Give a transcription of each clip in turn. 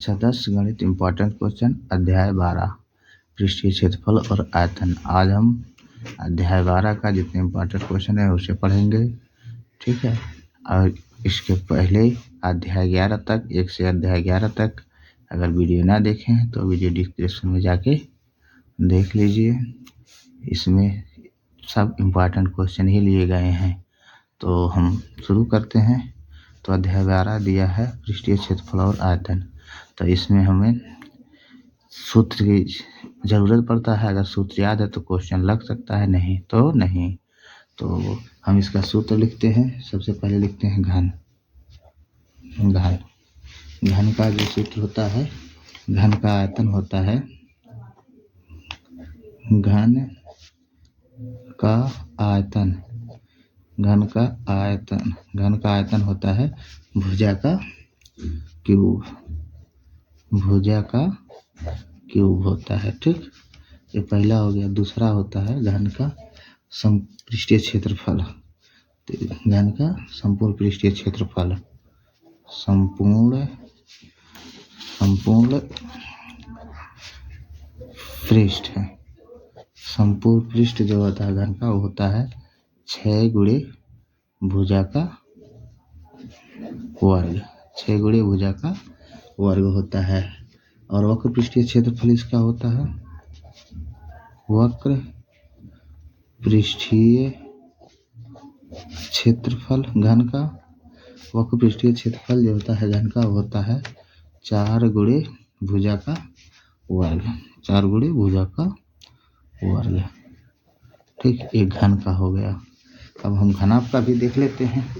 कक्षा 10 गणित important question अध्याय 12 पृष्ठीय क्षेत्रफल और आयतन। आज हम अध्याय 12 का जितने इम्पोर्टेंट क्वेश्चन है उसे पढ़ेंगे, ठीक है। और इसके पहले अध्याय 11 तक, 1 से अध्याय 11 तक अगर वीडियो ना देखें हैं तो वीडियो डिस्क्रिप्शन में जाके देख लीजिए। इसमें सब इम्पोर्टेंट क्वेश्चन ही लिए गए हैं। तो हम शुरू करते हैं। तो अध्याय 12 दिया है पृष्ठीय क्षेत्रफल और आयतन। तो इसमें हमें सूत्र की ज़रूरत पड़ता है। अगर सूत्र याद है तो क्वेश्चन लग सकता है, नहीं तो नहीं। तो हम इसका सूत्र लिखते हैं। सबसे पहले लिखते हैं घन। घन का जो सूत्र होता है, घन का आयतन होता है, घन का आयतन होता है भुजा का क्यूब होता है, ठीक। ये पहला हो गया। दूसरा होता है घन का पृष्ठीय क्षेत्रफल। घन का संपूर्ण पृष्ठीय क्षेत्रफल, संपूर्ण पृष्ठ जो होता है घन का, वो होता है 6 गुणे भुजा का वर्ग। 6 गुणे भुजा का वर्ग होता है। और वक्र पृष्ठीय क्षेत्रफल इसका होता है, वक्र पृष्ठीय क्षेत्रफल घन का, वक्र पृष्ठीय क्षेत्रफल जो होता है घन का, वो होता है 4 गुणे भुजा का वर्ग। 4 गुणे भुजा का वर्ग, ठीक। एक घन का हो गया। अब हम घनाभ का भी देख लेते हैं।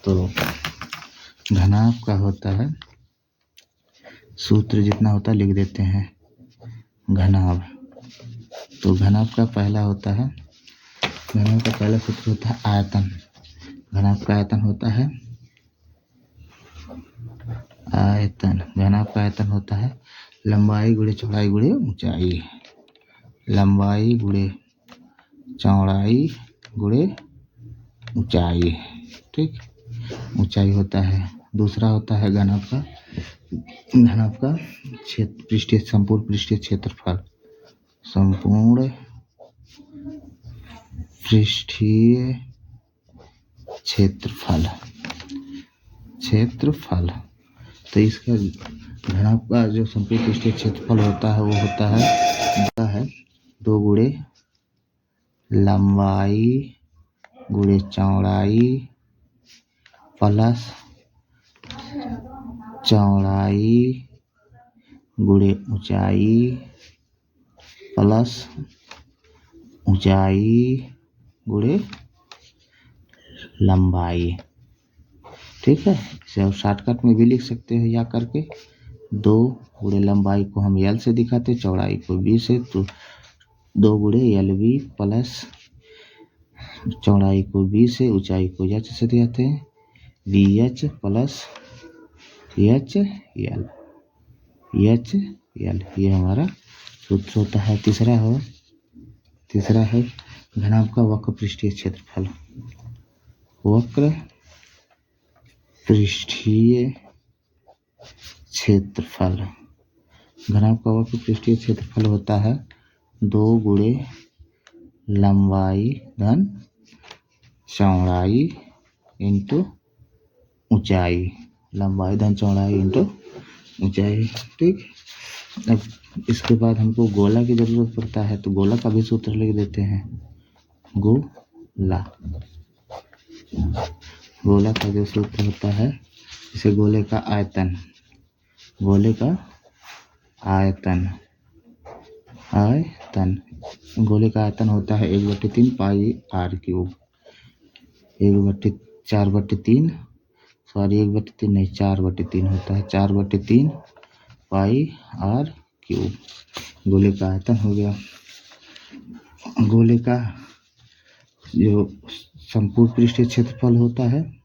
तो घनाभ का होता है, सूत्र जितना होता है लिख देते हैं। घनाभ, तो घनाभ का पहला होता है, घनाभ का पहला सूत्र होता है आयतन। घनाभ का आयतन होता है घनाभ का आयतन होता है लंबाई गुणे चौड़ाई गुणे ऊंचाई। लंबाई गुणे चौड़ाई गुणे ऊंचाई, ठीक। ऊंचाई होता है। दूसरा होता है घनाभ का संपूर्ण पृष्ठीय क्षेत्रफल, संपूर्ण पृष्ठीय क्षेत्रफल। तो इसका घनाभ का जो संपूर्ण पृष्ठीय क्षेत्रफल होता है, वो होता है 2 गुणे लंबाई गुणे चौड़ाई प्लस चौड़ाई गुणे ऊंचाई प्लस ऊंचाई गुणे लंबाई, ठीक है। इसे आप शॉर्टकट में भी लिख सकते हैं या करके। 2 गुणे लंबाई को हम L से दिखाते, चौड़ाई को B से, तो 2 गुणे LB प्लस चौड़ाई को B से, ऊंचाई को H से दिखाते हैं, BH प्लस HL। ये हमारा सूत्र होता है। तीसरा है घनाभ का वक्र पृष्ठीय क्षेत्रफल। वक्र पृष्ठीय क्षेत्रफल, घनाभ का वक्र पृष्ठीय क्षेत्रफल होता है 2 गुणे लंबाई धन चौड़ाई इंटू ऊंचाई। लंबाई धन चौड़ाई इंटू ऊंचाई, ठीक। अब इसके बाद हमको गोला की जरूरत पड़ता है, तो गोला का भी सूत्र लिख देते हैं। गोला का जो सूत्र होता है, जैसे गोले का आयतन गोले का आयतन होता है 1/3 पाई r क्यूब। 4/3 होता है, 4/3 पाई r क्यूब गोले का आयतन हो गया। गोले का जो संपूर्ण पृष्ठीय क्षेत्रफल होता है,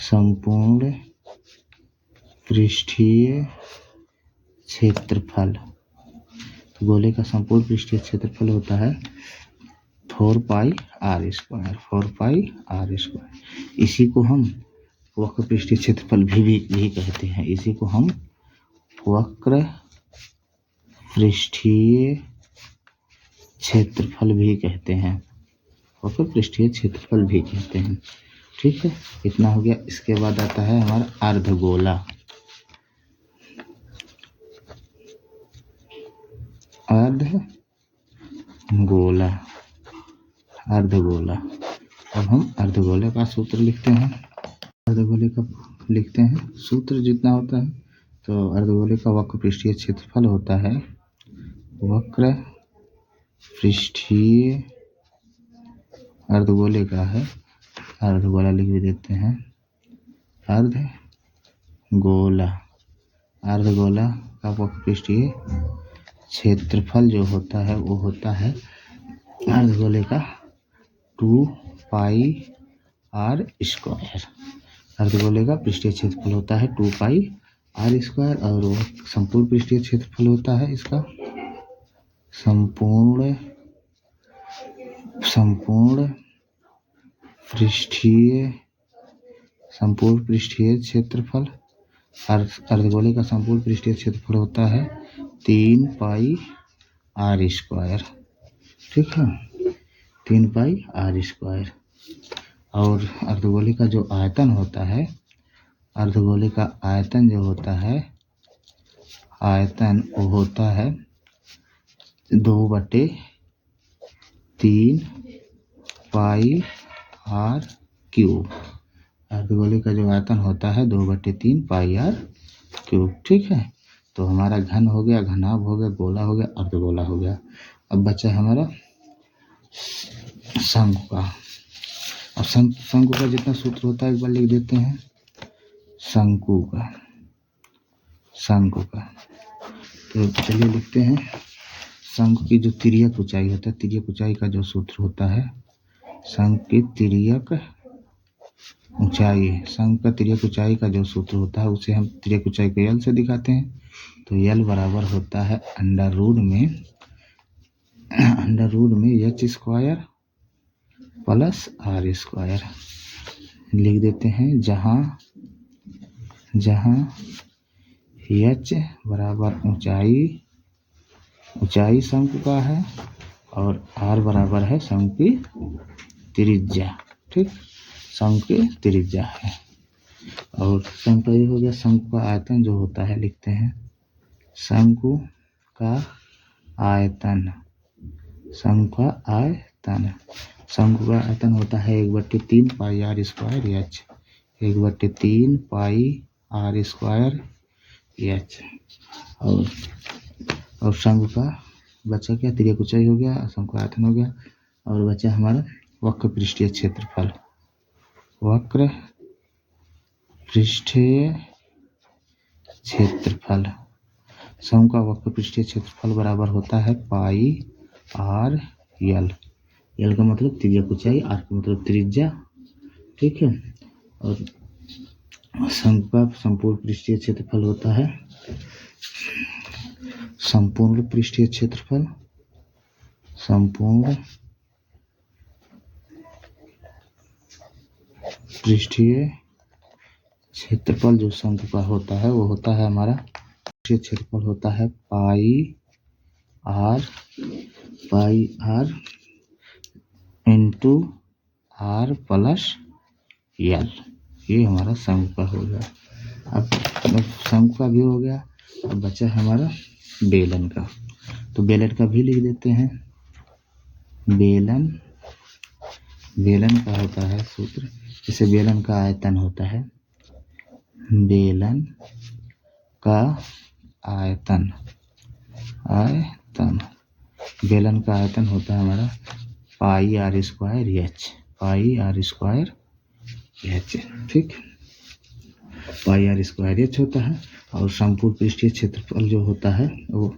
संपूर्ण पृष्ठीय क्षेत्रफल, गोले का संपूर्ण पृष्ठीय क्षेत्रफल होता है 4 पाई r स्क्वायर। इसी को हम वक्र पृष्ठीय क्षेत्रफल भी कहते हैं। इसी को हम वक्र पृष्ठीय क्षेत्रफल भी कहते हैं। वक्र पृष्ठीय क्षेत्रफल भी कहते हैं। ठीक है, इतना हो गया। इसके बाद आता है हमारा अर्धगोला। अर्धगोला अब हम अर्धगोले का सूत्र लिखते हैं। अर्धगोले का लिखते हैं सूत्र जितना होता है। तो अर्धगोले का वक्र पृष्ठीय क्षेत्रफल होता है, वक्र पृष्ठीय अर्धगोले का है, अर्धगोला लिख भी देते हैं। अर्धगोला का वक्र पृष्ठीय क्षेत्रफल जो होता है वो होता है अर्धगोले का 2πr²। अर्धगोले का पृष्ठीय क्षेत्रफल होता है 2πr²। और वो संपूर्ण पृष्ठीय क्षेत्रफल होता है इसका संपूर्ण पृष्ठीय क्षेत्रफल। अर्धगोले का संपूर्ण पृष्ठीय क्षेत्रफल होता है 3πr²। ठीक है, 3πr²। और अर्धगोले का जो आयतन होता है, अर्धगोले का आयतन जो होता है, वो होता है 2/3πr³। अर्धगोले का जो आयतन होता है 2/3πr³। ठीक है, तो हमारा घन हो गया, घनाभ हो गया, गोला हो गया, अर्धगोला हो गया। अब बचा हमारा शंकु का। अब शंकु का जितना सूत्र होता है एक बार लिख देते हैं। शंकु का तो चलिए लिखते हैं। शंकु की जो तिर्यक ऊंचाई होता है, तिर्यक ऊंचाई का जो सूत्र होता है, शंकु की तिर्यक ऊंचाई, शंकु का तिर्यक ऊंचाई का जो सूत्र होता है उसे हम तिर्यक ऊंचाई को यल से दिखाते हैं। तो यल बराबर होता है अंडर रूट में h² प्लस r²। लिख देते हैं। जहाँ h बराबर ऊंचाई शंकु का है और r बराबर है शंकु की त्रिज्या। ठीक, शंकु की त्रिज्या है। और शंकु ये हो गया। शंकु का आयतन जो होता है लिखते हैं। शंकु का आयतन होता है 1/3πr²h। 1/3πr²h। और शंकु का बचा क्या, तिर्यक ऊंचाई हो गया, शंकु का आयतन हो गया, और बचा हमारा वक्र पृष्ठीय क्षेत्रफल। वक्र पृष्ठीय क्षेत्रफल, शंकु का वक्र पृष्ठीय क्षेत्रफल बराबर होता है πr यल। यल का मतलब तिर्यक ऊंचाई, r का मतलब त्रिज्या। ठीक है, और शंकु का संपूर्ण पृष्ठीय क्षेत्रफल होता है संपूर्ण पृष्ठीय क्षेत्रफल जो शंकु का होता है वो होता है हमारा पृष्ठीय क्षेत्रफल होता है πr इंटू r प्लस यल। ये हमारा शंकु का हो गया। अब शंकु का भी हो गया। अब बचा हमारा बेलन का। तो बेलन का भी लिख देते हैं। बेलन का होता है सूत्र, जैसे बेलन का आयतन होता है, बेलन का आयतन होता है हमारा πr²h। ठीक, πr² होता है। और संपूर्ण पृष्ठीय क्षेत्रफल जो होता है वो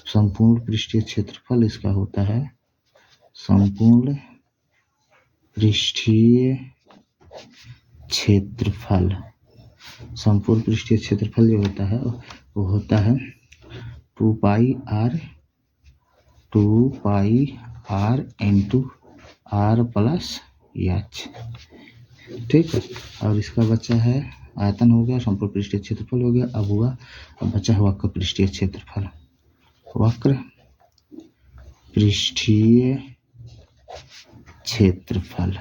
संपूर्ण पृष्ठीय क्षेत्रफल इसका होता है संपूर्ण पृष्ठीय क्षेत्रफल जो होता है वो होता है 2πr into r plus h। ठीक है। और इसका बच्चा है आयतन हो गया, संपूर्ण पृष्ठीय क्षेत्रफल हो गया। अब बच्चा है वक्र पृष्ठीय क्षेत्रफल। वक्र पृष्ठीय क्षेत्रफल,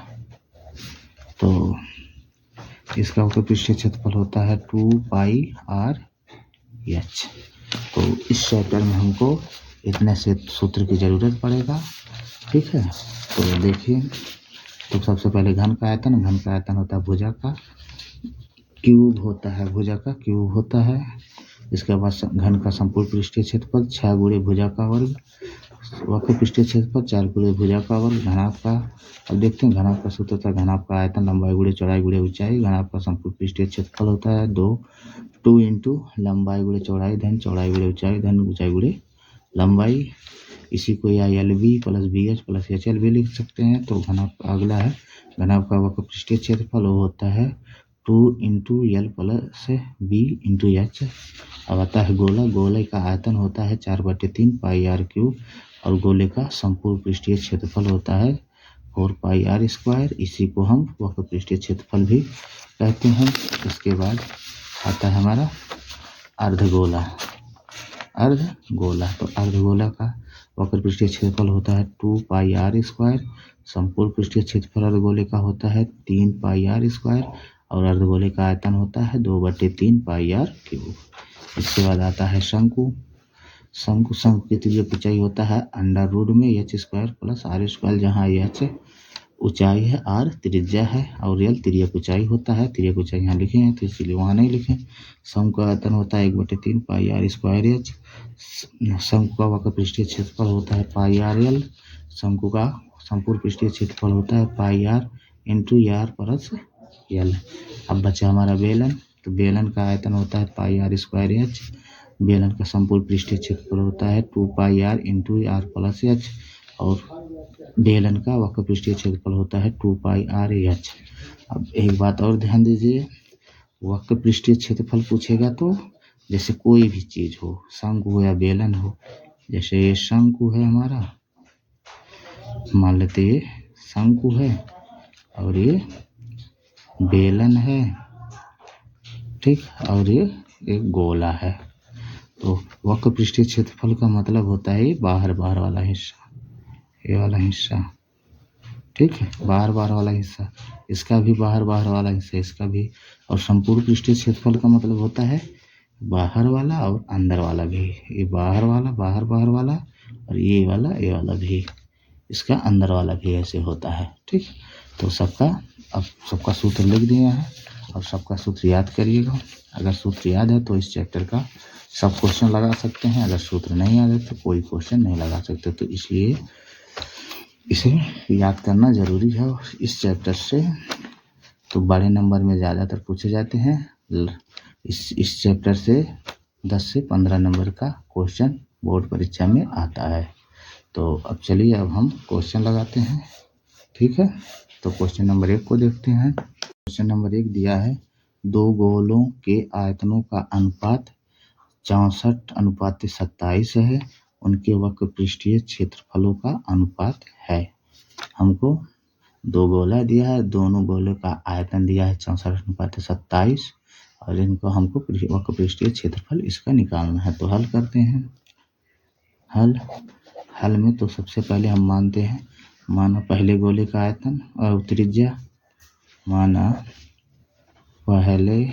तो इसका वक्र पृष्ठीय क्षेत्रफल होता है 2πr/h। तो इस चैप्टर में हमको इतने से सूत्र की जरूरत पड़ेगा। ठीक है, तो देखिए, तो सबसे पहले घन का आयतन होता है भुजा का, क्यूब होता है भुजा का क्यूब होता है। इसके बाद घन का संपूर्ण पृष्ठीय क्षेत्रफल 6 गुणे भुजा का वर्ग, वक्र पृष्ठीय क्षेत्रफल 4 गुणे भुजा का वर्ग। घनाभ का, अब देखते हैं घनाभ का सूत्र होता है घनाभ का आयतन लंबाई गुणे चौड़ाई गुणे ऊंचाई। घनाभ का संपूर्ण पृष्ठीय क्षेत्रफल होता है 2 इंटू लंबाई गुणे चौड़ाई धन चौड़ाई गुणे ऊंचाई धन ऊंचाई गुणे लंबाई। इसी को या l b plus b h plus h l भी लिख सकते हैं। तो घनाभ का अगला है घनाभ का वक्र पृष्ठीय क्षेत्रफल, वो होता है 2 into l plus b into h. अब आता है गोले का आयतन होता है 4/3 πr³ और गोले का संपूर्ण पृष्ठीय क्षेत्रफल होता है 4πr²। इसी को हम वक्र पृष्ठीय क्षेत्रफल भी कहते हैं। इसके बाद आता है हमारा अर्धगोला। तो अर्धगोला का वक्र पृष्ठीय क्षेत्रफल होता है 2πr²। संपूर्ण पृष्ठीय क्षेत्रफल अर्धगोले का होता है 3πr² और अर्धगोले का आयतन होता है 2/3 πr³। इसके बाद आता है शंकु की त्रिज्यक ऊंचाई होता है √में h² प्लस r², जहाँ h ऊंचाई है, r त्रिज्या है और l तिर्यक ऊंचाई होता है। तिर्यक ऊंचाई यहाँ लिखे हैं तो इसलिए वहाँ नहीं लिखे। शंकु का आयतन होता है 1/3 πr²h। शंकु का वक्र पृष्ठीय क्षेत्रफल होता है πrl। शंकु का संपूर्ण पृष्ठीय क्षेत्रफल होता है πr into r plus l। अब बचा हमारा बेलन, तो बेलन का आयतन होता है πr²h। बेलन का संपूर्ण पृष्ठीय क्षेत्रफल होता है 2πr into r plus h और बेलन का वक्र पृष्ठीय क्षेत्रफल होता है 2πr/h। अब एक बात और ध्यान दीजिए, वक्र पृष्ठीय क्षेत्रफल पूछेगा तो जैसे कोई भी चीज हो, शंकु हो या बेलन हो, जैसे ये शंकु है हमारा, मान लेते ये शंकु है और ये बेलन है, ठीक, और ये एक गोला है। तो वक्र पृष्ठीय क्षेत्रफल का मतलब होता है बाहर वाला हिस्सा, ये वाला हिस्सा, ठीक है, बाहर वाला हिस्सा, इसका भी बाहर वाला हिस्सा, इसका भी। और संपूर्ण पृष्ठीय क्षेत्रफल का मतलब होता है बाहर वाला और अंदर वाला भी। ये बाहर वाला वाला और ये वाला भी, इसका अंदर वाला भी ऐसे होता है, ठीक। तो सबका सूत्र लिख दिए हैं और सबका सूत्र याद करिएगा। अगर सूत्र याद है तो इस चैप्टर का सब क्वेश्चन लगा सकते हैं, अगर सूत्र नहीं याद है तो कोई क्वेश्चन नहीं लगा सकते। तो इसलिए इसे याद करना जरूरी है इस चैप्टर से। तो बड़े नंबर में ज़्यादातर पूछे जाते हैं। इस चैप्टर से 10 से 15 नंबर का क्वेश्चन बोर्ड परीक्षा में आता है। तो अब चलिए, अब हम क्वेश्चन लगाते हैं, ठीक है। तो क्वेश्चन नंबर 1 को देखते हैं। क्वेश्चन नंबर 1 दिया है, 2 गोलों के आयतनों का अनुपात 64:27 है, उनके वक्र पृष्ठीय क्षेत्रफलों का अनुपात है। हमको 2 गोला दिया है, दोनों गोलों का आयतन दिया है 64:27 और इनको हमको वक्र पृष्ठीय क्षेत्रफल इसका निकालना है। तो हल करते हैं। हल में तो सबसे पहले हम मानते हैं, माना पहले गोले का आयतन और त्रिज्या, माना पहले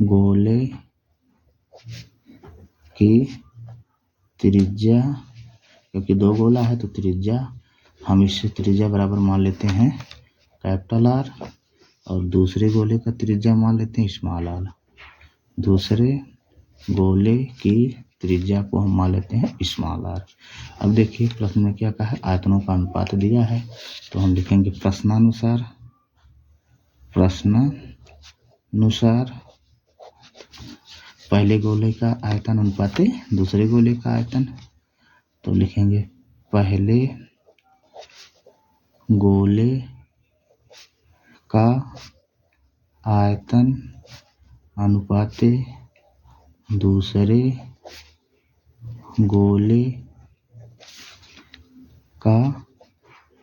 गोले की त्रिज्या, क्योंकि 2 गोला है तो त्रिज्या हम इससे त्रिज्या बराबर मान लेते हैं कैपिटल R और दूसरे गोले का त्रिज्या मान लेते हैं स्मॉल r। दूसरे गोले की त्रिज्या को हम मान लेते हैं स्मॉल r। अब देखिए प्रश्न में क्या कहा है, आयतनों का अनुपात दिया है, तो हम लिखेंगे प्रश्नानुसार पहले गोले का आयतन अनुपात दूसरे गोले का आयतन। तो लिखेंगे पहले गोले का आयतन अनुपात दूसरे गोले का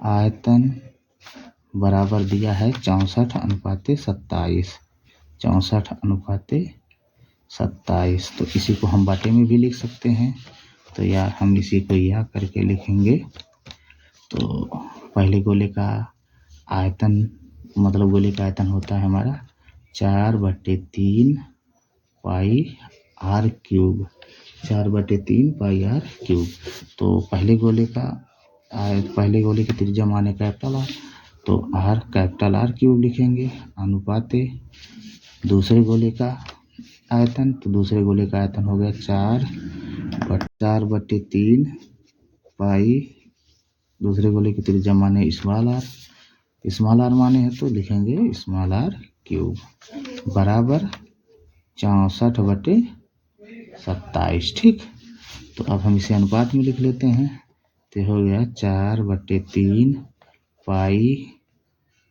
आयतन बराबर दिया है 64:27। 64:27। तो इसी को हम बाटे में भी लिख सकते हैं। तो यार हम इसी को या करके लिखेंगे। तो पहले गोले का आयतन मतलब गोले का आयतन होता है हमारा 4/3 pi r cube. 4/3 pi r cube. तो पहले गोले की त्रिज्या माने कैपिटल आर, तो आर कैपिटल आर क्यूब लिखेंगे अनुपाते दूसरे गोले का आयतन। तो दूसरे गोले का आयतन हो गया 4/3 पाई दूसरे गोले की त्रिज्या माने स्मॉल आर माने है तो लिखेंगे स्मॉल आर क्यूब बराबर 64/27। ठीक। तो अब हम इसे अनुपात में लिख लेते हैं। तो हो गया 4/3 पाई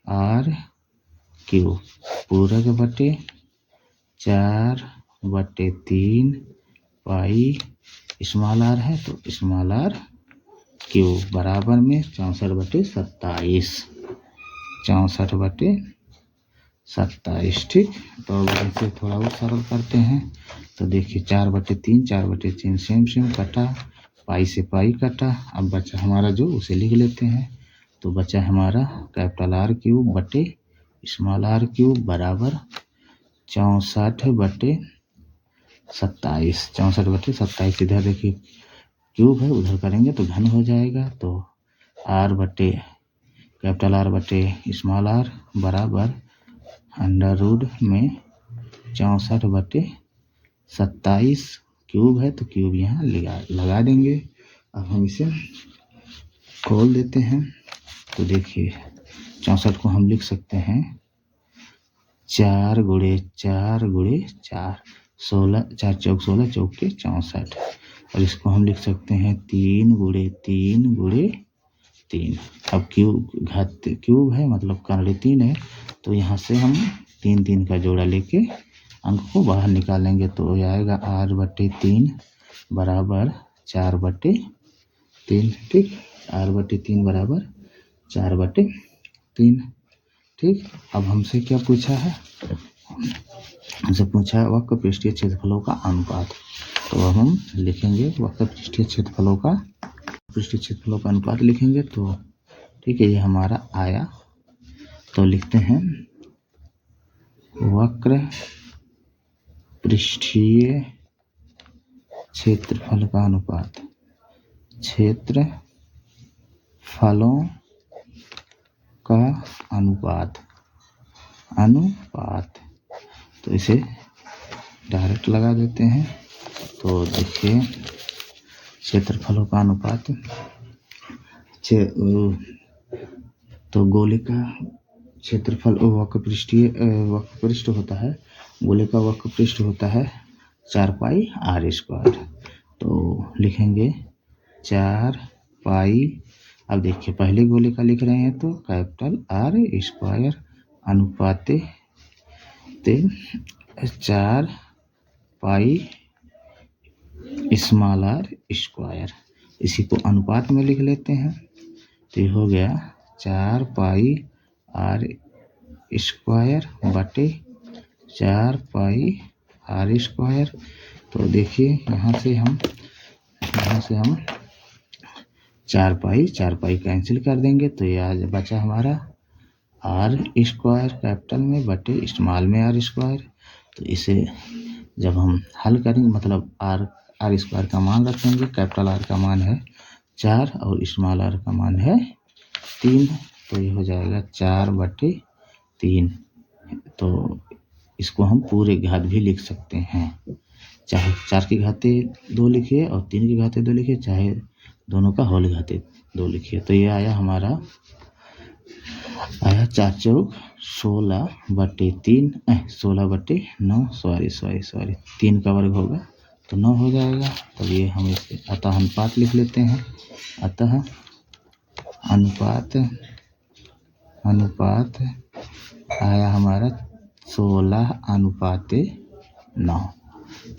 आर क्यूब पूरक बटे 4/3 पाई स्मॉल आर है तो स्मॉल आर क्यूब बराबर में 64/27। 64/27। ठीक। तो इसे थोड़ा और सरल करते हैं। तो देखिए 4/3 सेम कटा, पाई से पाई कटा। अब बचा हमारा जो उसे लिख लेते हैं। तो बचा हमारा कैपिटल आर क्यूब बटे स्मॉल आर क्यूब बराबर 64/27। 64/27 इधर देखिए क्यूब है, उधर करेंगे तो घन हो जाएगा। तो आर बटे कैपिटल आर बटे स्मॉल आर बराबर अंडर रूट में 64/27। क्यूब है तो क्यूब यहाँ लगा देंगे। अब हम इसे खोल देते हैं। तो देखिए 64 को हम लिख सकते हैं 4 × 4 × 4 16, 4 चौक 16 चौक के 64। और इसको हम लिख सकते हैं 3 × 3 × 3। अब क्यूब है मतलब कर्नेल 3 है, तो यहाँ से हम 3 का जोड़ा लेके अंक को बाहर निकालेंगे। तो ये आएगा r/3 बराबर 4/3। ठीक। r/3 बराबर 4/3। ठीक। अब हमसे क्या पूछा है, हमसे पूछा है वक्र पृष्ठीय क्षेत्रफलों का अनुपात। तो अब हम लिखेंगे वक्र पृष्ठीय क्षेत्रफलों का अनुपात लिखेंगे। तो ठीक है, ये हमारा आया। तो लिखते हैं वक्र पृष्ठीय क्षेत्रफल का अनुपात। क्षेत्रफलों का अनुपात। तो इसे डायरेक्ट लगा देते हैं। तो देखिए क्षेत्रफलों का अनुपात, तो गोले का क्षेत्रफल वक्रपृष्ठ होता है, गोले का वक्रपृष्ठ होता है 4 पाई r²। तो लिखेंगे 4 पाई। अब देखिए पहले गोले का लिख रहे हैं तो capital R² अनुपाते 4 pi small r²। इसी को अनुपात में लिख लेते हैं। तो ये हो गया 4 पाई r² बटे 4 पाई r²। तो देखिए यहाँ से हम 4 पाई कैंसिल कर देंगे। तो ये आज बचा हमारा r² कैपिटल में बटे स्मॉल में r²। तो इसे जब हम हल करेंगे मतलब r² का मान रखेंगे, कैपिटल R का मान है 4 और स्मॉल r का मान है 3। तो ये हो जाएगा 4/3। तो इसको हम पूरे घात भी लिख सकते हैं, चाहे 4 की घाते 2 लिखिए और 3 की घाते 2 लिखिए, चाहे दोनों का होल घाते 2 लिखिए। तो ये आया हमारा 4 चौक 16/3 16/9 सॉरी 3 का वर्ग होगा तो 9 हो जाएगा। तो ये हम इसे अतः अनुपात लिख लेते हैं। अतः अनुपात आया हमारा 16:9।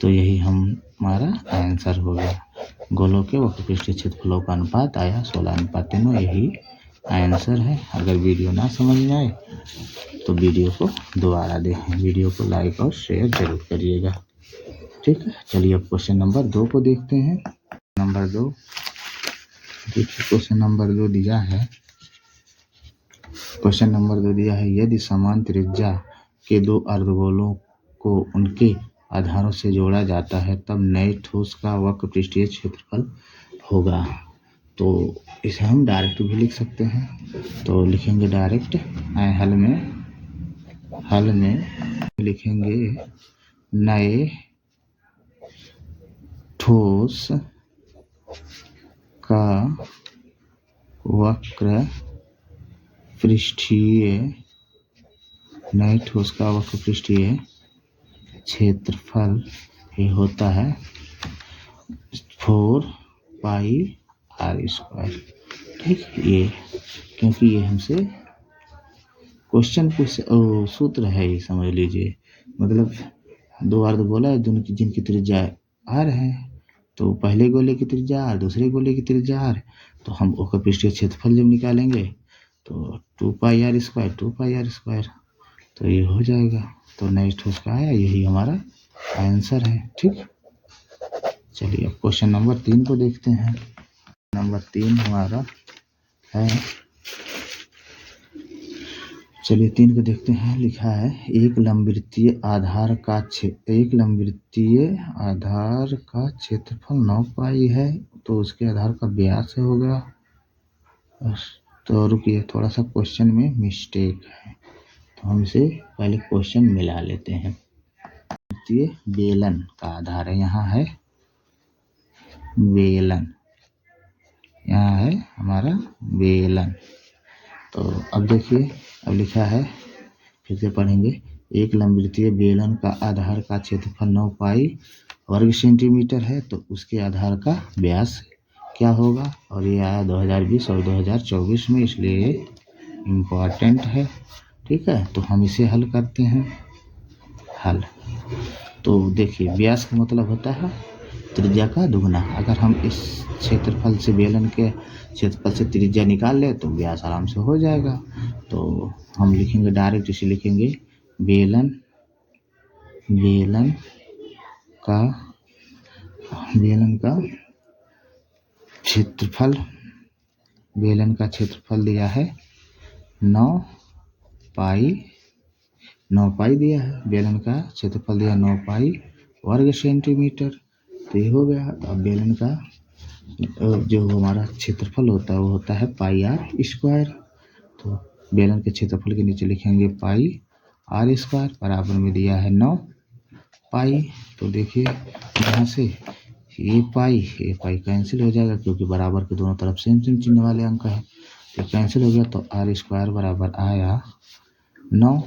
तो यही हमारा आंसर हो गया। गोलों के वक्रपृष्ठीय क्षेत्रफलों का अनुपात आया 16:9। यही आंसर है। अगर वीडियो ना समझ में आए तो वीडियो को दोबारा देखें, वीडियो को लाइक और शेयर जरूर करिएगा। ठीक है, चलिए अब क्वेश्चन नंबर 2 को देखते हैं। नंबर 2 देखिए, क्वेश्चन नंबर 2 दिया है। क्वेश्चन नंबर 2 दिया है, यदि समान त्रिज्या के दो अर्धगोलों को उनके आधारों से जोड़ा जाता है तब नए ठोस का वक्र पृष्ठीय क्षेत्रफल होगा। तो इसे हम डायरेक्ट भी लिख सकते हैं। तो लिखेंगे डायरेक्ट, हल में लिखेंगे नए ठोस का वक्र पृष्ठीय, नए ठोस का वक्र पृष्ठीय क्षेत्रफल ये होता है 4 पाई आर स्क्वायर। ठीक, ये क्योंकि ये हमसे क्वेश्चन सूत्र है, ये समझ लीजिए। मतलब दो अर्धगोला है जिनकी त्रिज्या आर है, तो पहले गोले की त्रिज्या आर, दूसरे गोले की त्रिज्या आर, तो हम वक्र पृष्ठीय क्षेत्रफल जब निकालेंगे तो 2 पाई आर स्क्वायर, तो ये हो जाएगा। तो नए ठोस का आया, यही हमारा आंसर है। ठीक, चलिए अब क्वेश्चन नंबर 3 को देखते हैं। नंबर 3 हमारा है, चलिए 3 को देखते हैं। लिखा है एक लंबवृत्तीय आधार का क्षेत्रफल 9 पाई है, तो उसके आधार का व्यास होगा। तो रुकिए, थोड़ा सा क्वेश्चन में मिस्टेक है, तो हम इसे पहले क्वेश्चन मिला लेते हैं। बेलन का आधार है, यहाँ है बेलन, यहाँ है हमारा बेलन। तो अब देखिए, अब लिखा है, फिर से पढ़ेंगे। एक लंबवृत्तीय बेलन का आधार का क्षेत्रफल 9 पाई वर्ग सेंटीमीटर है, तो उसके आधार का व्यास क्या होगा। और ये आया 2020 और 2024 में, इसलिए इम्पॉर्टेंट है। ठीक है, तो हम इसे हल करते हैं। हल तो देखिए, व्यास का मतलब होता है त्रिज्या का दुगना। अगर हम इस क्षेत्रफल से, बेलन के क्षेत्रफल से त्रिज्या निकाल ले तो व्यास आराम से हो जाएगा। तो हम लिखेंगे डायरेक्ट, इसे लिखेंगे बेलन का क्षेत्रफल, बेलन का क्षेत्रफल दिया है 9 पाई दिया है। बेलन का क्षेत्रफल दिया 9 पाई वर्ग सेंटीमीटर, तो ये हो गया। अब बेलन का जो हमारा क्षेत्रफल होता है वो होता है पाई आर स्क्वायर। तो बेलन के क्षेत्रफल के नीचे लिखेंगे पाई आर स्क्वायर, बराबर में दिया है 9 पाई। तो देखिए यहाँ से ये पाई कैंसिल हो जाएगा, क्योंकि बराबर के दोनों तरफ सेम चिन्ह वाले अंक है, तो कैंसिल हो गया। तो आर स्क्वायर बराबर आया 9,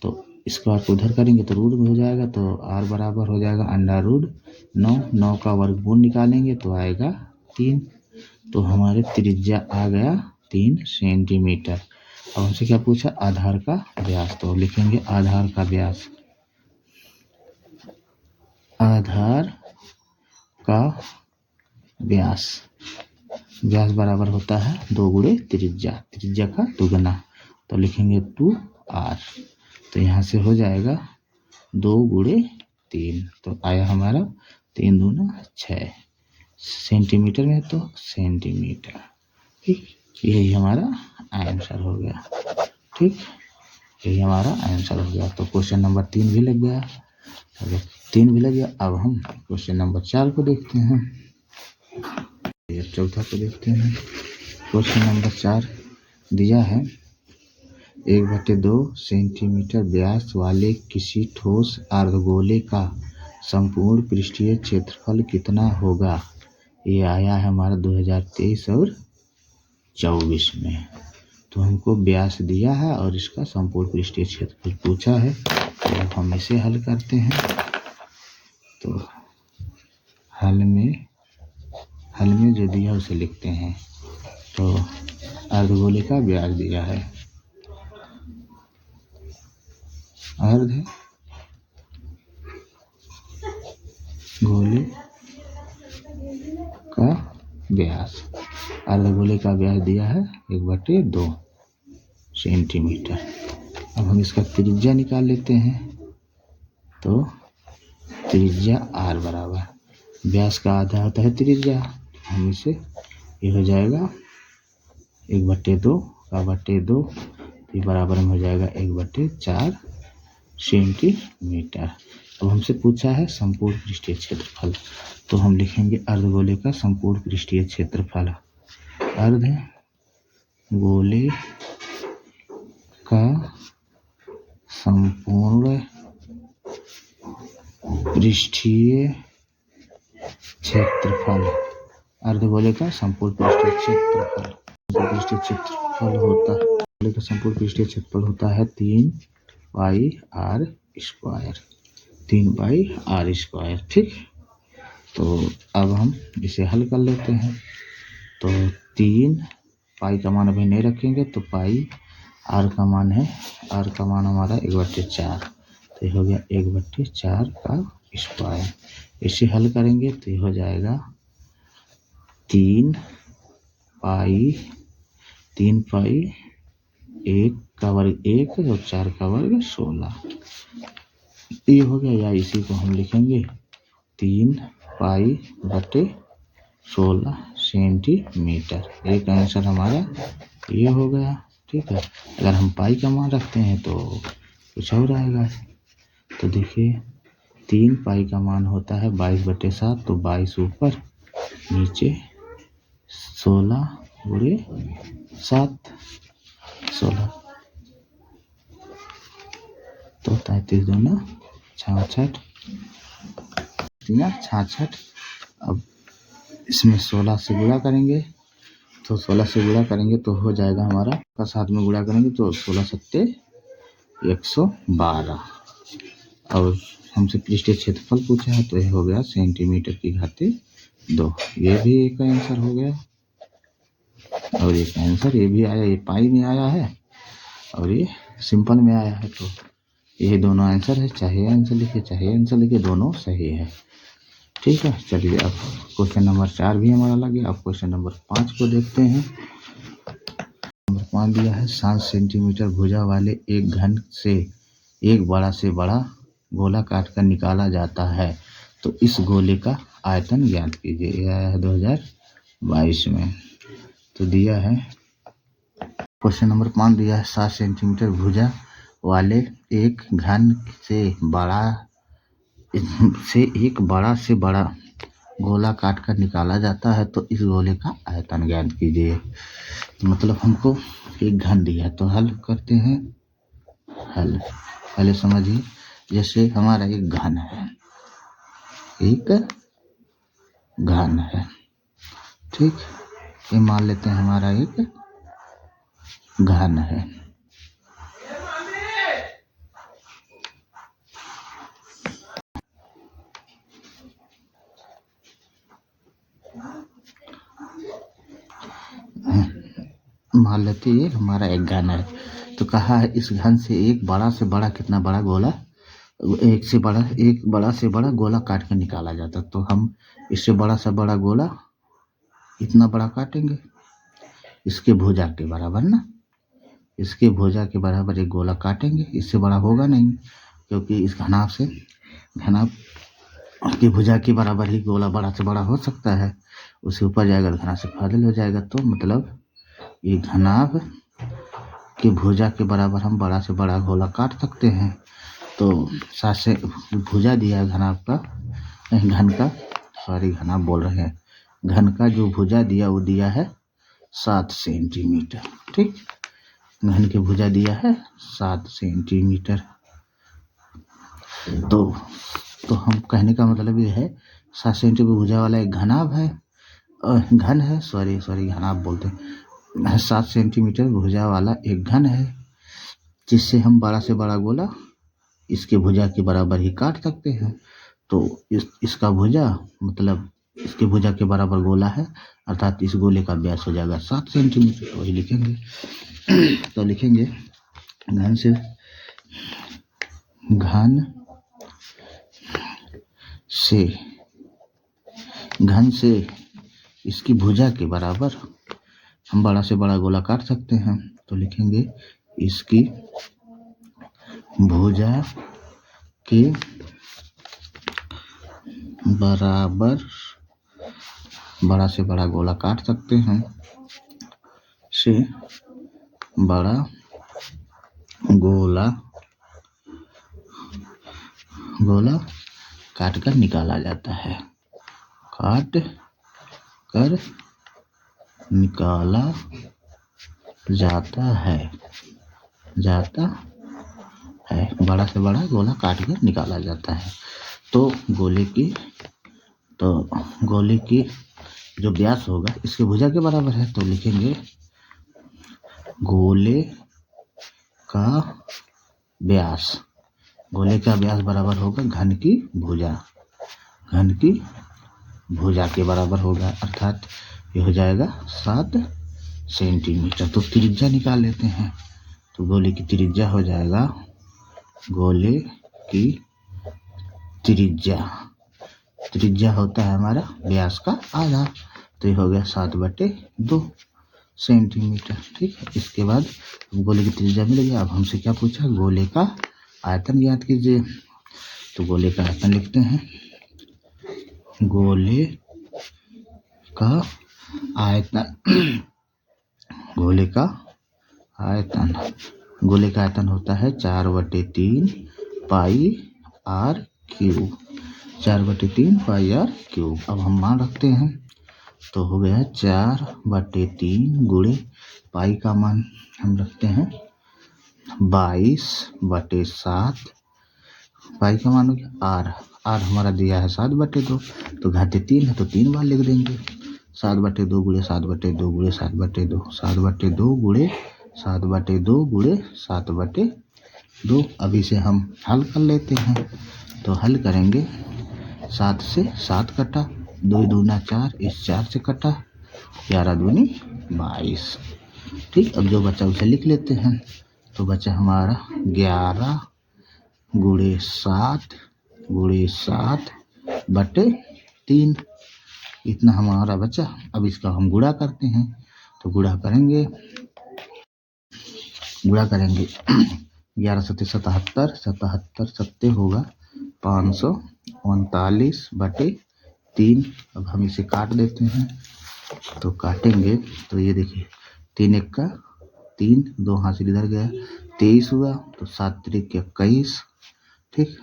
तो स्क्वायर को उधर करेंगे तो रूट में हो जाएगा, तो आर बराबर हो जाएगा √9। 9 का वर्गमूल निकालेंगे तो आएगा 3। तो हमारे त्रिज्या आ गया 3 सेंटीमीटर। अब हमसे क्या पूछा, आधार का व्यास। तो लिखेंगे आधार का व्यास, आधार का व्यास बराबर होता है 2 गुणे त्रिज्या का दुगना। तो लिखेंगे 2r, तो यहाँ से हो जाएगा 2 गुणे 3, तो आया हमारा 3 दूना 6 सेंटीमीटर में, तो सेंटीमीटर। ठीक, यही हमारा आंसर हो गया। ठीक, यही हमारा आंसर हो गया। तो क्वेश्चन नंबर 3 भी लग गया। अगर 3 भी लग गया, अब हम क्वेश्चन नंबर 4 को देखते हैं। चौथा को देखते हैं। क्वेश्चन नंबर 4 दिया है 1/2 सेंटीमीटर व्यास वाले किसी ठोस अर्धगोले का संपूर्ण पृष्ठीय क्षेत्रफल कितना होगा। ये आया है हमारा 2023 और 24 में। तो हमको व्यास दिया है और इसका संपूर्ण पृष्ठीय क्षेत्रफल पूछा है, तो हम इसे हल करते हैं। तो हल में जो दिया उसे लिखते हैं। तो अर्धगोले का व्यास दिया है, अर्धगोले का व्यास अर्धगोले का व्यास दिया है 1/2 सेंटीमीटर। अब हम इसका त्रिज्या निकाल लेते हैं। तो त्रिज्या r बराबर व्यास का आधा होता है त्रिज्या, हम इसे ये हो जाएगा 1/2 का 2 ये बराबर में हो जाएगा 1/4 सेंटीमीटर। अब हमसे पूछा है संपूर्ण पृष्ठीय क्षेत्रफल, तो हम लिखेंगे अर्धगोले का संपूर्ण पृष्ठीय क्षेत्रफल। अर्धगोले का संपूर्ण पृष्ठीय क्षेत्रफल, अर्धगोले का संपूर्ण पृष्ठीय क्षेत्रफल संपूर्ण पृष्ठीय क्षेत्रफल होता है 3πr²। 3πr²। ठीक। तो अब हम इसे हल कर लेते हैं। तो 3 पाई का मान अभी नहीं रखेंगे, तो पाई r का मान है, r का मान हमारा 1/4, तो ये हो गया 1/4 का स्क्वायर। इसे हल करेंगे तो ये हो जाएगा 3 पाई 1 का वर्ग 1 और 4 का वर्ग 16, ये हो गया। या इसी को हम लिखेंगे 3π/16 सेंटीमीटर। एक आंसर हमारा ये हो गया। ठीक है। अगर हम पाई का मान रखते हैं तो कुछ और आएगा। तो देखिए 3 पाई का मान होता है 22/7, तो 22 ऊपर नीचे 16 गुणे 7 16, तो 33 दूना 66 66। अब इसमें 16 से गुणा करेंगे, तो 16 से गुणा करेंगे तो हो जाएगा हमारा का 7 में गुणा करेंगे तो 16 सत्ते 112। और हमसे पृष्ठीय क्षेत्रफल पूछा है, तो ये हो गया सेंटीमीटर की घाते 2। ये भी एक आंसर हो गया। और एक आंसर ये भी आया, ये पाई में आया है और ये सिंपल में आया है। तो ये दोनों आंसर है, चाहे आंसर लिखे दोनों सही है। ठीक है। चलिए अब क्वेश्चन नंबर 4 भी हमारा लग गया। अब क्वेश्चन नंबर 5 को देखते हैं। नंबर 5 दिया है 7 सेंटीमीटर भुजा वाले एक घन से एक बड़ा से बड़ा गोला काटकर निकाला जाता है, तो इस गोले का आयतन ज्ञात कीजिए। यह आया है 2022 में। तो दिया है क्वेश्चन नंबर 5 दिया है 7 सेंटीमीटर भुजा वाले एक घन से एक बड़ा से बड़ा गोला काटकर निकाला जाता है, तो इस गोले का आयतन ज्ञात कीजिए। मतलब हमको एक घन दिया है, तो हल करते हैं। हल पहले समझिए, जैसे हमारा एक घन है, ठीक। ये मान लेते हैं हमारा एक घन है। मान लेते हैं हमारा एक घन है, तो कहा है इस घन से एक बड़ा से बड़ा कितना बड़ा गोला, एक बड़ा से बड़ा गोला काट कर निकाला जाता। तो हम इससे बड़ा से बड़ा गोला इतना बड़ा काटेंगे, इसके भुजा के बराबर ना, इसके भुजा के बराबर एक गोला काटेंगे। इससे बड़ा होगा नहीं, क्योंकि इस घनाभ की भुजा के बराबर ही गोला बड़ा से बड़ा हो सकता है। उससे ऊपर जाएगा तो घनाभ से फाजिल हो जाएगा। तो मतलब ये घनाभ की भुजा के बराबर हम बड़ा से बड़ा गोला काट सकते हैं। तो 7 से भुजा दिया है घनाभ का, घनाभ बोल रहे हैं, घन का जो भुजा दिया वो दिया है 7 सेंटीमीटर। ठीक। घन की भुजा दिया है 7 सेंटीमीटर। तो हम कहने का मतलब ये है 7 सेंटीमीटर भुजा वाला एक घनाभ है, घन है, घनाभ बोलते हैं। 7 सेंटीमीटर भुजा वाला एक घन है, जिससे हम बड़ा से बड़ा गोला इसके भुजा के बराबर ही काट सकते हैं। तो इसका भुजा मतलब इसके भुजा के बराबर गोला है, अर्थात इस गोले का व्यास हो जाएगा 7 सेंटीमीटर। तो वही लिखेंगे। तो लिखेंगे घन से इसकी भुजा के बराबर हम बड़ा से बड़ा गोला काट सकते हैं, तो लिखेंगे इसकी भुजा के बराबर बड़ा से बड़ा गोला काट सकते हैं, से बड़ा गोला काट कर निकाला जाता है, काट कर निकाला जाता है बड़ा से बड़ा गोला काट कर निकाला जाता है। तो गोले की जो व्यास होगा इसके भुजा के बराबर है, तो लिखेंगे गोले का व्यास बराबर होगा घन की भुजा के बराबर होगा, अर्थात ये हो जाएगा 7 सेंटीमीटर। तो त्रिज्या निकाल लेते हैं, तो गोले की त्रिज्या हो जाएगा, गोले की त्रिज्या होता है हमारा व्यास का आधा, तो ये हो गया 7/2 सेंटीमीटर। ठीक है, इसके बाद गोले की त्रिज्या मिल गया। अब हमसे क्या पूछा, गोले का आयतन ज्ञात कीजिए। तो गोले का आयतन लिखते हैं, गोले का आयतन होता है 4/3 पाई r क्यूब, 4/3 पाई r क्यूब। अब हम मान रखते हैं, तो हो गया 4/3 गुणे पाई का मान हम रखते हैं 22/7, पाई का मान हो गया r हमारा दिया है 7/2, तो घाते 3 है तो 3 बार लिख देंगे, 7/2 गुणे 7/2 गुणे 7/2, 7/2 गुणे 7/2 गुणे 7/2। अभी से हम हल कर लेते हैं, तो हल करेंगे, 7 से 7 कटा, 2 दूना 4, इस 4 से कटा, 11 दूनी 22। ठीक, अब जो बचा उसे लिख लेते हैं, तो बचा हमारा 11 गुणे 7 बटे 3, इतना हमारा बचा। अब इसका हम गुणा करते हैं, तो गुणा करेंगे 11 सत्ते 77, 77 सत्ते होगा 539/3। अब हम इसे काट देते हैं, तो काटेंगे तो ये देखिए 3 1 का 3, 2 हासिल इधर गया, 23 हुआ, तो 7 त्रिक 21, ठीक,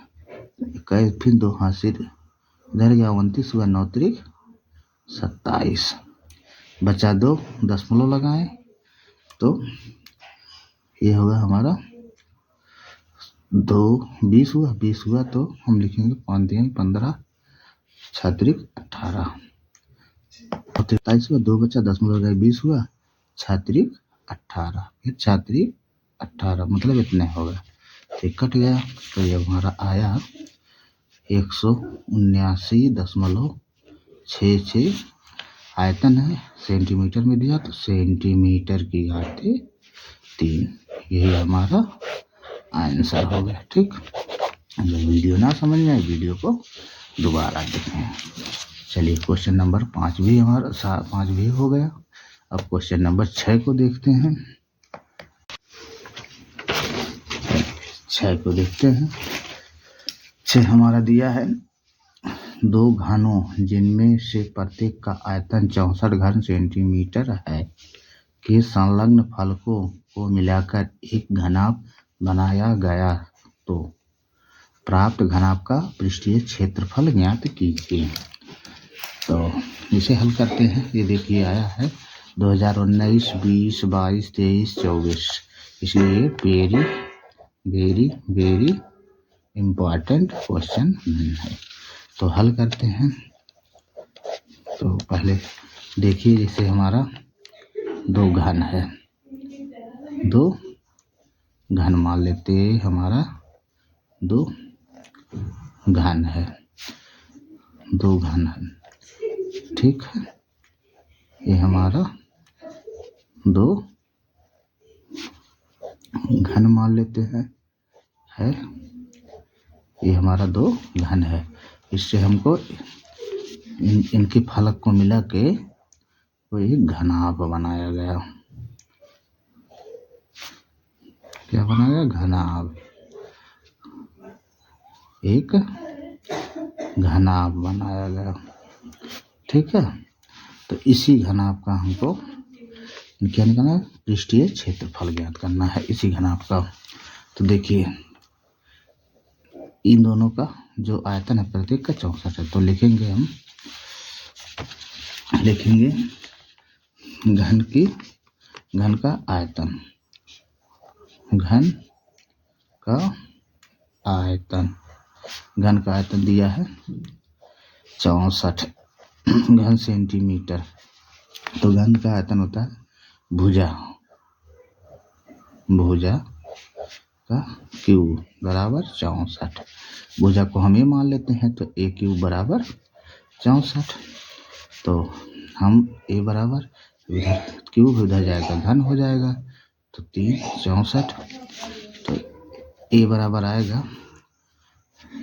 21 फिर 2 हासिल इधर गया, 29 हुआ, 9 त्रिक 27, बचा 2, दशमलव लगाएं, तो ये होगा हमारा 2 20 हुआ, तो हम लिखेंगे 5 3 15, 6 त्रिक 18, और 43 हुआ, 2 बचा, दशमलव लगाए, 20 हुआ, 6 त्रिक 18, फिर 6 त्रिक 18, मतलब इतने होगा, तो कट गया, तो ये हमारा आया 179.66। आयतन है सेंटीमीटर में दिया, तो सेंटीमीटर की घाते 3, यही हमारा आंसर हो गया। ठीक, अगर वीडियो ना समझ में आए, वीडियो को दोबारा देखें। चलिए, क्वेश्चन नंबर 5 भी हमारा 5 भी हो गया। अब क्वेश्चन नंबर 6 को देखते हैं। 6 को देखते हैं। 6 हमारा दिया है 2 घनों जिनमें से प्रत्येक का आयतन 64 घन सेंटीमीटर है के संलग्न फलकों को मिलाकर एक घनाभ बनाया गया, तो प्राप्त घनाभ का पृष्ठीय क्षेत्रफल ज्ञात कीजिए। तो इसे हल करते हैं। ये देखिए आया है 2019, 20, 22, 23, 24, इसलिए वेरी इम्पॉर्टेंट क्वेश्चन है। तो हल करते हैं। तो पहले देखिए, जैसे हमारा 2 घन है, 2 घन मान लेते, हमारा 2 घन है, 2 घन है, ठीक है। ये हमारा 2 घन मान लेते हैं, है ये हमारा 2 घन है। इससे हमको इनके फलक को मिला के को एक घनाभ बनाया गया। क्या बनाया? घनाभ। एक घनाभ बनाया गया। ठीक है, तो इसी घनाभ का हमको क्या निकालना है? पृष्ठीय क्षेत्रफल ज्ञात करना है इसी घनाभ का। तो देखिए इन दोनों का जो आयतन है प्रत्येक का 64 है। तो लिखेंगे हम, लिखेंगे घन का आयतन, घन का आयतन, घन का आयतन दिया है 64 घन सेंटीमीटर। तो घन का आयतन होता है भुजा, भुजा का क्यूब बराबर 64। भुजा को हम ये मान लेते हैं, तो ए क्यूब बराबर 64। तो हम ए बराबर क्यूब उधर जाएगा घन हो जाएगा, तो 3 64। तो ए बराबर आएगा,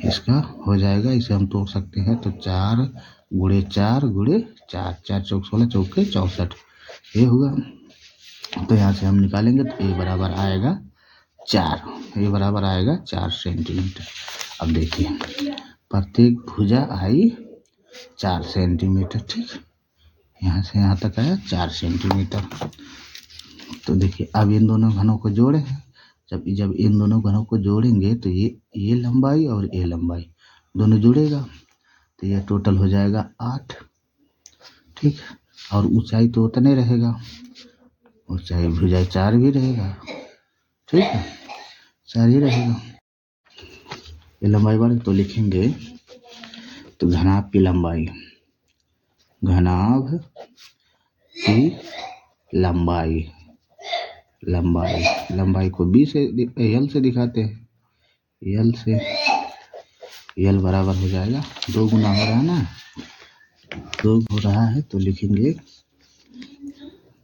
इसका हो जाएगा, इसे हम तोड़ सकते हैं। तो 4 गुणे 4 गुणे 4, 4 चौक 16, चौके 64 ये हुआ। तो यहाँ से हम निकालेंगे तो ए बराबर आएगा 4, ए बराबर आएगा 4 सेंटीमीटर। अब देखिए प्रत्येक भुजा आई 4 सेंटीमीटर। ठीक, यहाँ से यहाँ तक आया 4 सेंटीमीटर। तो देखिए अब इन दोनों घनों को जोड़े हैं। जब इन दोनों घनों को जोड़ेंगे तो ये लंबाई और ये लंबाई दोनों जुड़ेगा, तो ये टोटल हो जाएगा 8। ठीक, और ऊंचाई तो उतने रहेगा, ऊंचाई भुजा 4 भी रहेगा। ठीक है, 4 ही रहेगा। ये लंबाई बढ़े तो लिखेंगे, तो घनाभ की लंबाई, घनाभ की लंबाई, लंबाई को बी से एल से दिखाते हैं, एल से, एल बराबर हो जाएगा 2 गुना हो रहा है ना, 2 हो रहा है, तो लिखेंगे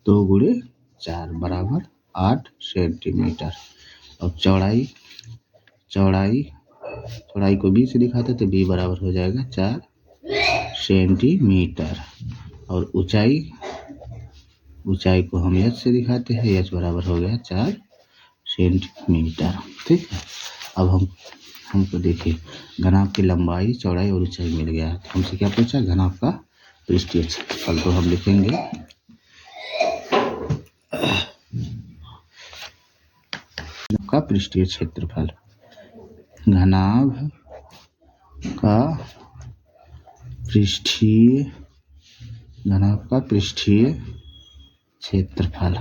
2 गुणे 4 बराबर 8 सेंटीमीटर। अब चौड़ाई को बी से दिखाते तो बी बराबर हो जाएगा 4 सेंटीमीटर। और ऊंचाई को हम एच से दिखाते हैं, एच बराबर हो गया 4 सेंटीमीटर। ठीक है, अब हमको देखिए घनाभ की लंबाई, चौड़ाई और ऊंचाई मिल गया है। तो हमसे क्या पूछा? घनाभ का पृष्ठीय क्षेत्रफल। तो हम लिखेंगे का पृष्ठीय क्षेत्रफल, घनाभ का पृष्ठीय क्षेत्रफल,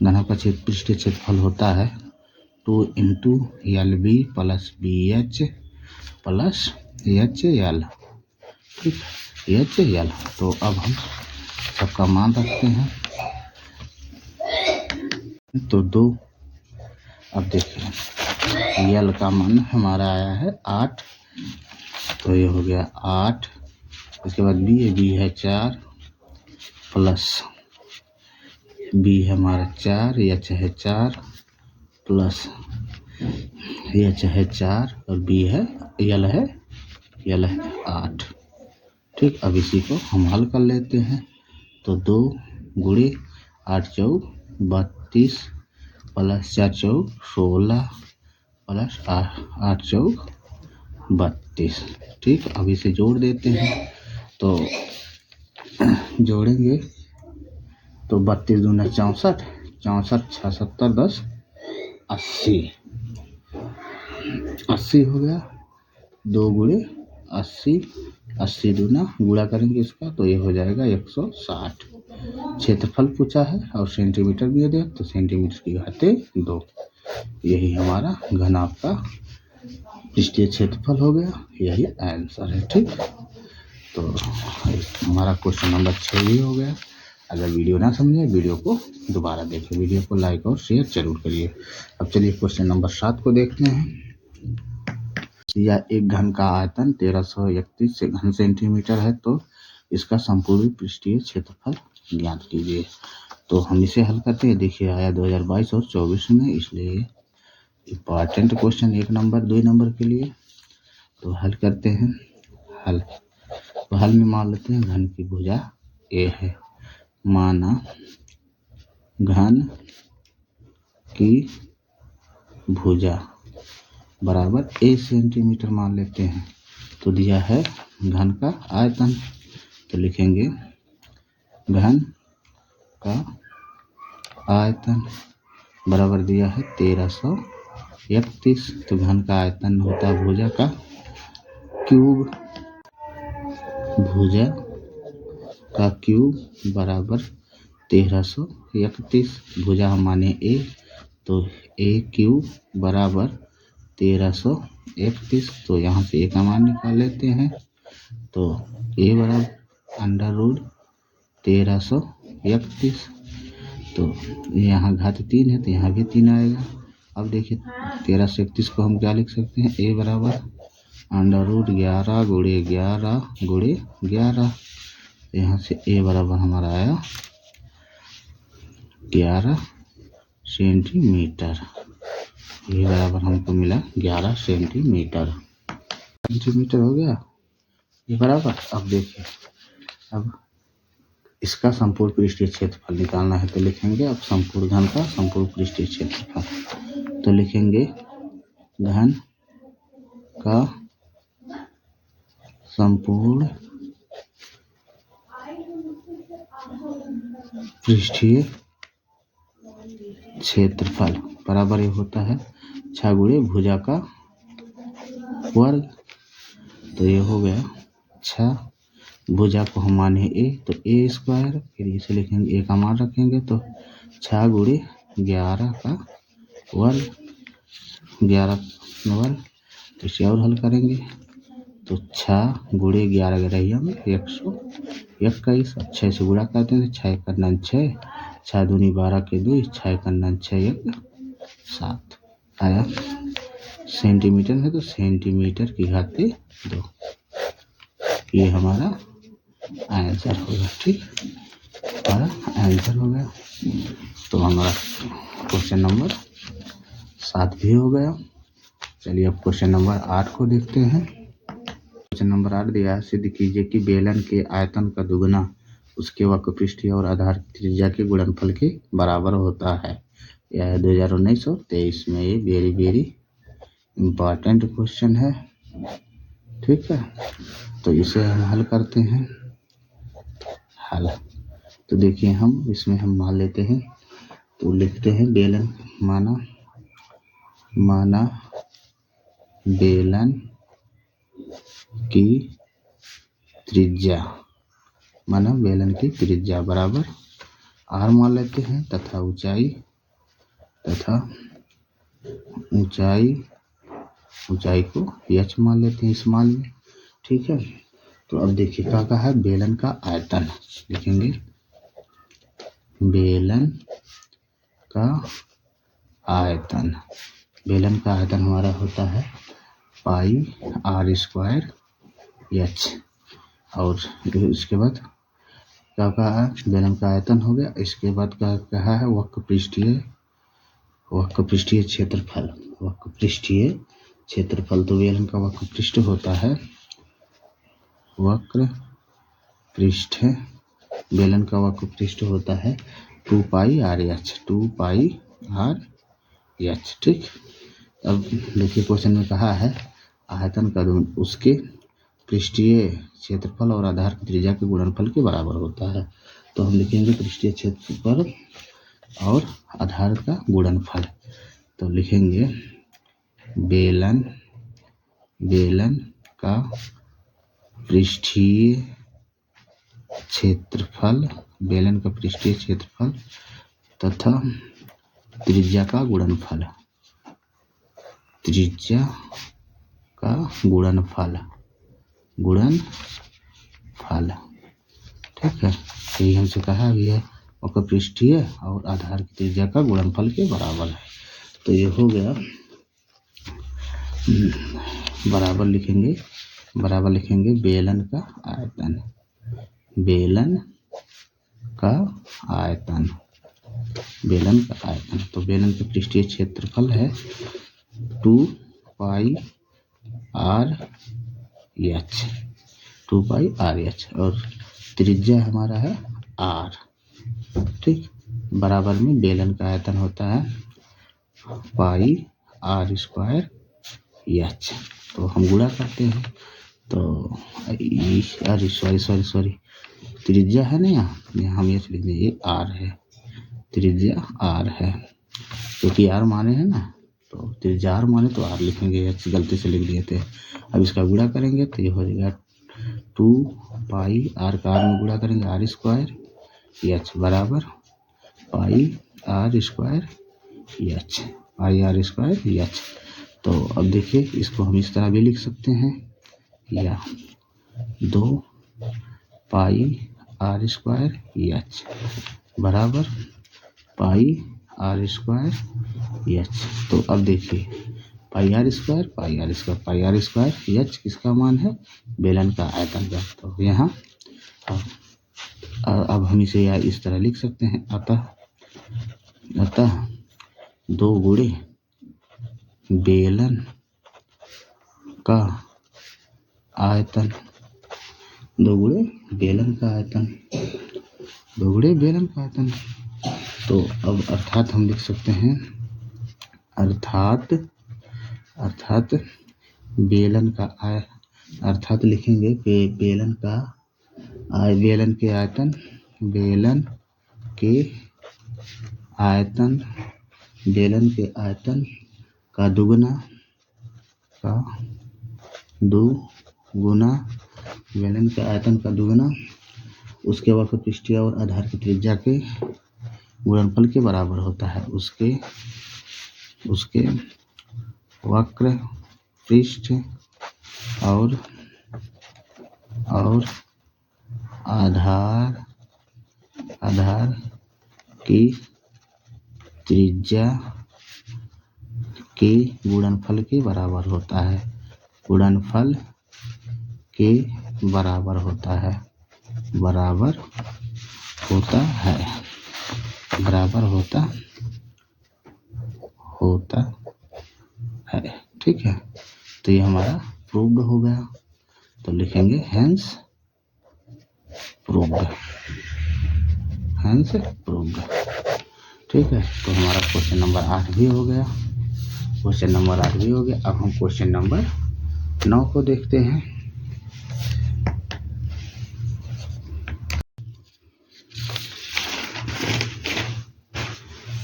घनाभ का पृष्ठीय क्षेत्रफल होता है 2 into LB plus BH plus HL। ठीक, HL। तो अब हम सबका मान रखते हैं, तो 2। अब देखिए L का मान हमारा आया है 8, तो ये हो गया 8। इसके बाद B है 4 प्लस B है हमारा 4, H है 4 प्लस H है 4 और B है L है 8। ठीक, अब इसी को हम हल कर लेते हैं। तो 2 गुणे 8 चौक 32 प्लस 4 चौक 16 प्लस 8 चौक 32। ठीक, अब इसे जोड़ देते हैं। तो जोड़ेंगे तो 32 दूना 64, 64 6 70 10 80, 80 हो गया। 2 गुणे 80, 80 दूना गुणा करेंगे इसका, तो ये हो जाएगा 160। क्षेत्रफल पूछा है और सेंटीमीटर भी दिया, तो सेंटीमीटर की घाते 2। यही हमारा घनाभ का पृष्ठीय क्षेत्रफल हो गया, यही आंसर है। ठीक, तो हमारा क्वेश्चन नंबर 6 भी हो गया। अगर वीडियो ना समझे, वीडियो को दोबारा देखें, वीडियो को लाइक और शेयर जरूर करिए। अब चलिए क्वेश्चन नंबर 7 को देखते हैं। या एक घन का आयतन 1331 घन सेंटीमीटर है, तो इसका संपूर्ण पृष्ठीय क्षेत्रफल ज्ञात कीजिए। तो हम इसे हल करते हैं। देखिए आया 2022 और 24 में, इसलिए इम्पॉर्टेंट क्वेश्चन 1 नंबर 2 नंबर के लिए। तो हल करते हैं। हल में मान लेते हैं घन की भुजा A है, माना घन की भुजा बराबर a सेंटीमीटर मान लेते हैं। तो दिया है घन का आयतन, तो लिखेंगे घन का आयतन बराबर दिया है 1331। तो घन का आयतन होता है भुजा का क्यूब, भुजा का क्यूब बराबर 1331। भुजा हम माने a, तो a क्यूब बराबर 1331। तो यहाँ से a का मान निकाल लेते हैं। तो a बराबर अंडर रूट 1331। तो यहाँ घात 3 है तो यहाँ भी 3 आएगा। अब देखिए 1331 को हम क्या लिख सकते हैं, a बराबर अंडर रूट 11 गुणे 11 गुणे 11। यहाँ से a बराबर हमारा आया 11 सेंटीमीटर। ये बराबर हमको मिला 11 सेंटीमीटर। सेंटीमीटर हो गया ये बराबर। अब देखिए, अब इसका संपूर्ण पृष्ठीय क्षेत्रफल निकालना है तो लिखेंगे अब संपूर्ण घन का संपूर्ण पृष्ठीय क्षेत्रफल। तो लिखेंगे घन का संपूर्ण पृष्ठीय क्षेत्रफल बराबर ये होता है 6 गुणे भुजा का वर्ग। तो ये हो गया 6, भुजा को हम माने a, तो a स्क्वायर, फिर इसे लिखेंगे a का मान रखेंगे तो 6 गुणे 11 का वर्ग, 11 वर्ग। तो इसे और हल करेंगे तो 6 गुणे 11 रहिया में 121। 6 से गुणा करते हैं 6 का 9 6, 6 दूनी 12 के 2, 6 का 9 6 1 7 आया। सेंटीमीटर है तो सेंटीमीटर की घाते 2। ये हमारा आंसर होगा। ठीक, हमारा आंसर हो गया। तो हमारा क्वेश्चन नंबर 7 भी हो गया। चलिए अब क्वेश्चन नंबर 8 को देखते हैं। क्वेश्चन नंबर 8 दिया है, सिद्ध कीजिए कि बेलन के आयतन का दुगना उसके वक्रपृष्ठीय और आधार की त्रिज्या के गुणनफल के बराबर होता है। यह है 2019 और 23 में। ये वेरी इम्पॉर्टेंट क्वेश्चन है। ठीक है, तो इसे हम हल करते हैं। हल तो देखिए, हम इसमें हम मान लेते हैं तो लिखते हैं बेलन माना बेलन की त्रिज्या, माना बेलन की त्रिज्या बराबर r मान लेते हैं तथा ऊंचाई को h मान लेते हैं इस मान में। ठीक है, तो अब देखिए क्या कहा है, बेलन का आयतन लिखेंगे। बेलन का आयतन हमारा होता है पाई r स्क्वायर h। और इसके बाद क्या कहा है, बेलन का आयतन हो गया। इसके बाद क्या कहा है, वक्रपृष्ठीय क्षेत्रफल। तो बेलन का वक्रपृष्ठ होता है बेलन का वक्रपृष्ठ होता है 2 पाई r h। ठीक, अब देखिए क्वेश्चन में कहा है आयतन का उसके पृष्ठीय क्षेत्रफल और आधार की त्रिज्या के गुणनफल के बराबर होता है। तो हम लिखेंगे पृष्ठीय क्षेत्रफल और आधार का गुणनफल। तो लिखेंगे बेलन का पृष्ठीय क्षेत्रफल तथा त्रिज्या का गुणनफल। ठीक है, यही हमसे कहा भी है वक्रपृष्ठीय और आधार की त्रिज्या का गुणनफल के बराबर है। तो ये हो गया। बराबर लिखेंगे बेलन का आयतन। तो बेलन का पृष्ठीय क्षेत्रफल है 2 पाई r h और त्रिज्या हमारा है r। ठीक। बराबर में बेलन का आयतन होता है पाई आर स्क्वायर एच। तो हम गुणा करते हैं तो अरे सॉरी त्रिज्या है ना, यहाँ हम एच लिख देंगे, ये आर है, त्रिज्या आर है क्योंकि आर माने है ना, तो त्रिज्या आर माने तो आर लिखेंगे, एच गलती से लिख दिए थे। अब इसका गुणा करेंगे तो ये हो जाएगा 2 पाई आर का आर में गुणा करेंगे आर स्क्वायर एच बराबर pi r square h, pi r square h. तो अब देखिए इसको हम इस तरह भी लिख सकते हैं, या 2 पाई आर स्क्वायर एच बराबर पाई आर स्क्वायर एच। तो अब देखिए पाई आर स्क्वायर एच किसका मान है, बेलन का आयतन का। तो यहाँ अब हम इसे या इस तरह लिख सकते हैं, अतः 2 गुणे बेलन का आयतन, 2 गुणे बेलन का आयतन, 2 गुणे बेलन का आयतन। तो अब अर्थात हम लिख सकते हैं, अर्थात बेलन का अर्थात लिखेंगे बेलन के आयतन, बेलन के आयतन का दुगुना बेलन के आयतन का दुगुना उसके वक्र पृष्ठीय और आधार की त्रिज्या के गुणनफल के बराबर होता है। उसके वक्र पृष्ठ और आधार की त्रिज्या के गुणनफल के बराबर होता है, गुणनफल के बराबर होता है, बराबर होता है। ठीक है, तो ये हमारा प्रूव्ड हो गया। तो लिखेंगे हेंस प्रूव्ड। ठीक है, तो हमारा क्वेश्चन नंबर 8 भी हो गया। अब हम क्वेश्चन नंबर 9 को देखते हैं।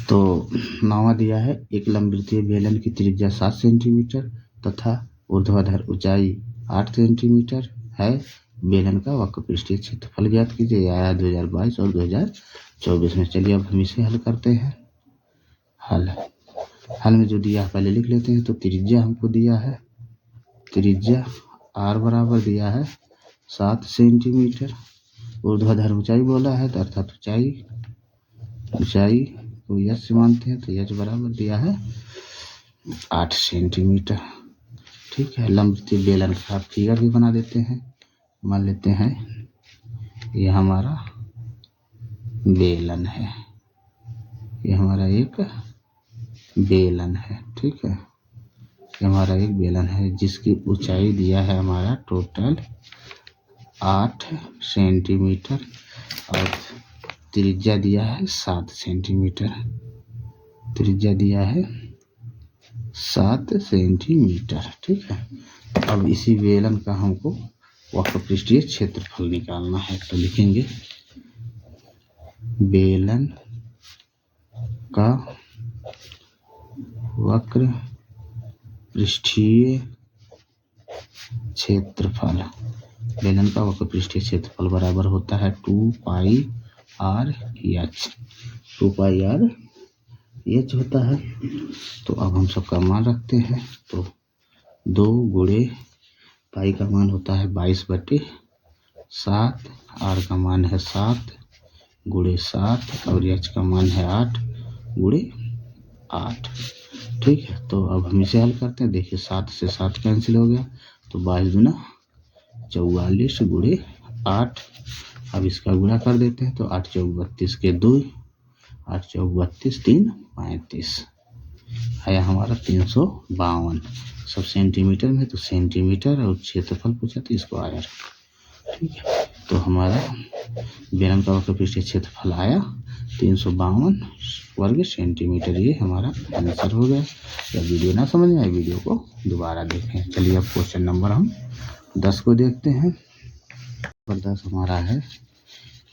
तो 9वां दिया है, एक लंबवृत्तीय बेलन की त्रिज्या 7 सेंटीमीटर तथा ऊर्ध्वाधर ऊंचाई 8 सेंटीमीटर है। बेलन का वक्र पृष्ठीय क्षेत्रफल ज्ञात कीजिए। आया 2022 और 2024 में। चलिए अब हम इसे हल करते हैं। हल में जो दिया पहले लिख लेते हैं। तो त्रिज्या हमको दिया है, त्रिज्या आर बराबर दिया है 7 सेंटीमीटर। ऊर्ध्वाधर ऊंचाई बोला है, तो अर्थात ऊंचाई को यच से मानते हैं, तो यच बराबर दिया है 8 सेंटीमीटर। ठीक है, लंबवृत्तीय बेलन का फिगर भी बना देते हैं। मान लेते हैं ये हमारा बेलन है, ये हमारा एक बेलन है। ठीक है, ये हमारा एक बेलन है जिसकी ऊंचाई दिया है हमारा टोटल 8 सेंटीमीटर और त्रिज्या दिया है 7 सेंटीमीटर। त्रिज्या दिया है 7 सेंटीमीटर। ठीक है, अब इसी बेलन का हमको वक्र पृष्ठीय क्षेत्रफल निकालना है। तो लिखेंगे बेलन का वक्र पृष्ठीय क्षेत्रफल, बेलन का वक्र पृष्ठीय क्षेत्रफल बराबर होता है 2 पाई आर एच। 2 पाई आर एच होता है। तो अब हम सबका मान रखते हैं। तो 2 गुणे पाई का मान होता है 22/7, आर का मान है 7 गुणे 7 और एच का मान है 8 गुणे 8। ठीक है, तो अब हम इसे हल करते हैं। देखिए 7 से 7 कैंसिल हो गया, तो 22 गुना 44 गुणे 8। अब इसका गुणा कर देते हैं। तो 8 चौक 32 के 2, 8 चौक 32, 3 35 आया हमारा 352। सब सेंटीमीटर में, तो सेंटीमीटर और क्षेत्रफल पूछा तो इसको आया। ठीक है, तो हमारा बेलन का वक्र पृष्ठीय क्षेत्रफल आया 352 वर्ग सेंटीमीटर। ये हमारा आंसर हो गया। जब वीडियो ना समझ में आए वीडियो को दोबारा देखें। चलिए अब क्वेश्चन नंबर हम 10 को देखते हैं। नंबर 10 हमारा है,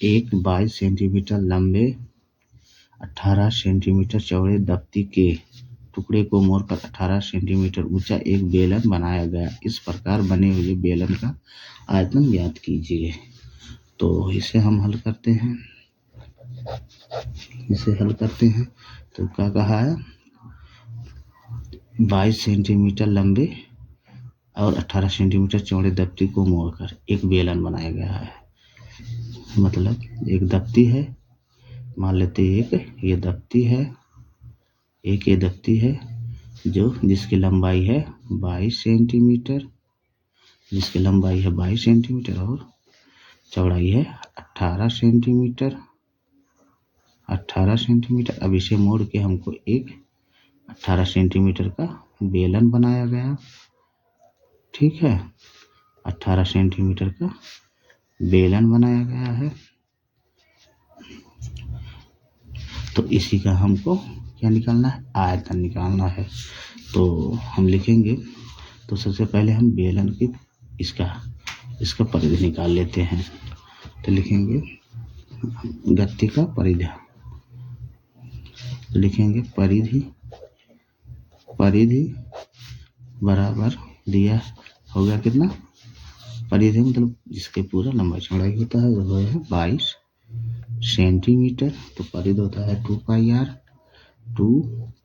एक 22 सेंटीमीटर लंबे 18 सेंटीमीटर चौड़े दफ्ती के टुकड़े को मोड़कर 18 सेंटीमीटर ऊंचा एक बेलन बनाया गया। इस प्रकार बने हुए बेलन का आयतन ज्ञात कीजिए। तो इसे हम हल करते हैं। तो क्या कहा है, 22 सेंटीमीटर लंबे और 18 सेंटीमीटर चौड़े दफ्ती को मोड़कर एक बेलन बनाया गया है। मतलब एक दफ्ती है, मान लेते हैं एक ये दफ्ती है, एक ये दफ्ती है जिसकी लंबाई है 22 सेंटीमीटर, जिसकी लंबाई है 22 सेंटीमीटर और चौड़ाई है 18 सेंटीमीटर। अब इसे मोड़ के हमको एक 18 सेंटीमीटर का बेलन बनाया गया। ठीक है, 18 सेंटीमीटर का बेलन बनाया गया है। तो इसी का हमको क्या निकालना है, आयतन निकालना है। तो हम लिखेंगे, तो सबसे पहले हम बेलन की इसका परिधि निकाल लेते हैं। तो लिखेंगे गत्ती का परिधि, लिखेंगे परिधि बराबर दिया हो गया कितना, परिधि मतलब जिसके पूरा लंबाई चौड़ाई होता है वो है 22 सेंटीमीटर। तो परिधि होता है 2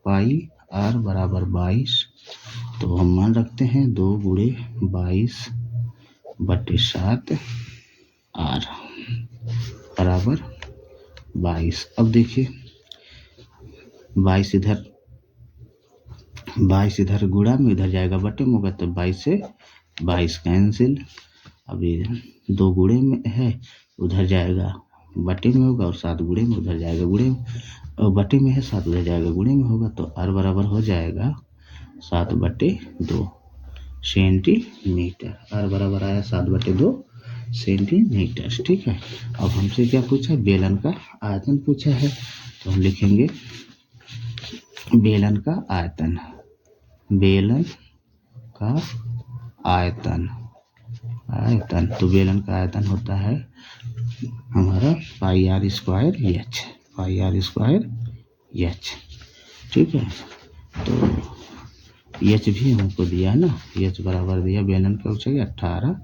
पाई आर बराबर 22। तो हम मान रखते हैं 2 गुणे 22/7 आर बराबर 22। अब देखिए 22 इधर गुणा में इधर जाएगा बटे में होगा, तो 22 से 22 कैंसिल। अब ये 2 गुणे में है उधर जाएगा बटे में होगा और 7 गुणे में उधर जाएगा गुणे में, और बटे में है 7 उधर जाएगा गुणे में होगा। तो आर बराबर हो जाएगा 7/2 सेंटीमीटर। आर बराबर आया 7/2 सेंटीमीटर। ठीक है, अब हमसे क्या पूछा, बेलन का आयतन पूछा है। तो हम लिखेंगे बेलन का आयतन, बेलन का आयतन। तो बेलन का आयतन होता है हमारा पाई आर स्क्वायर एच। ठीक है, तो एच भी हमको दिया ना, एच बराबर दिया बेलन का ऊंचाई 18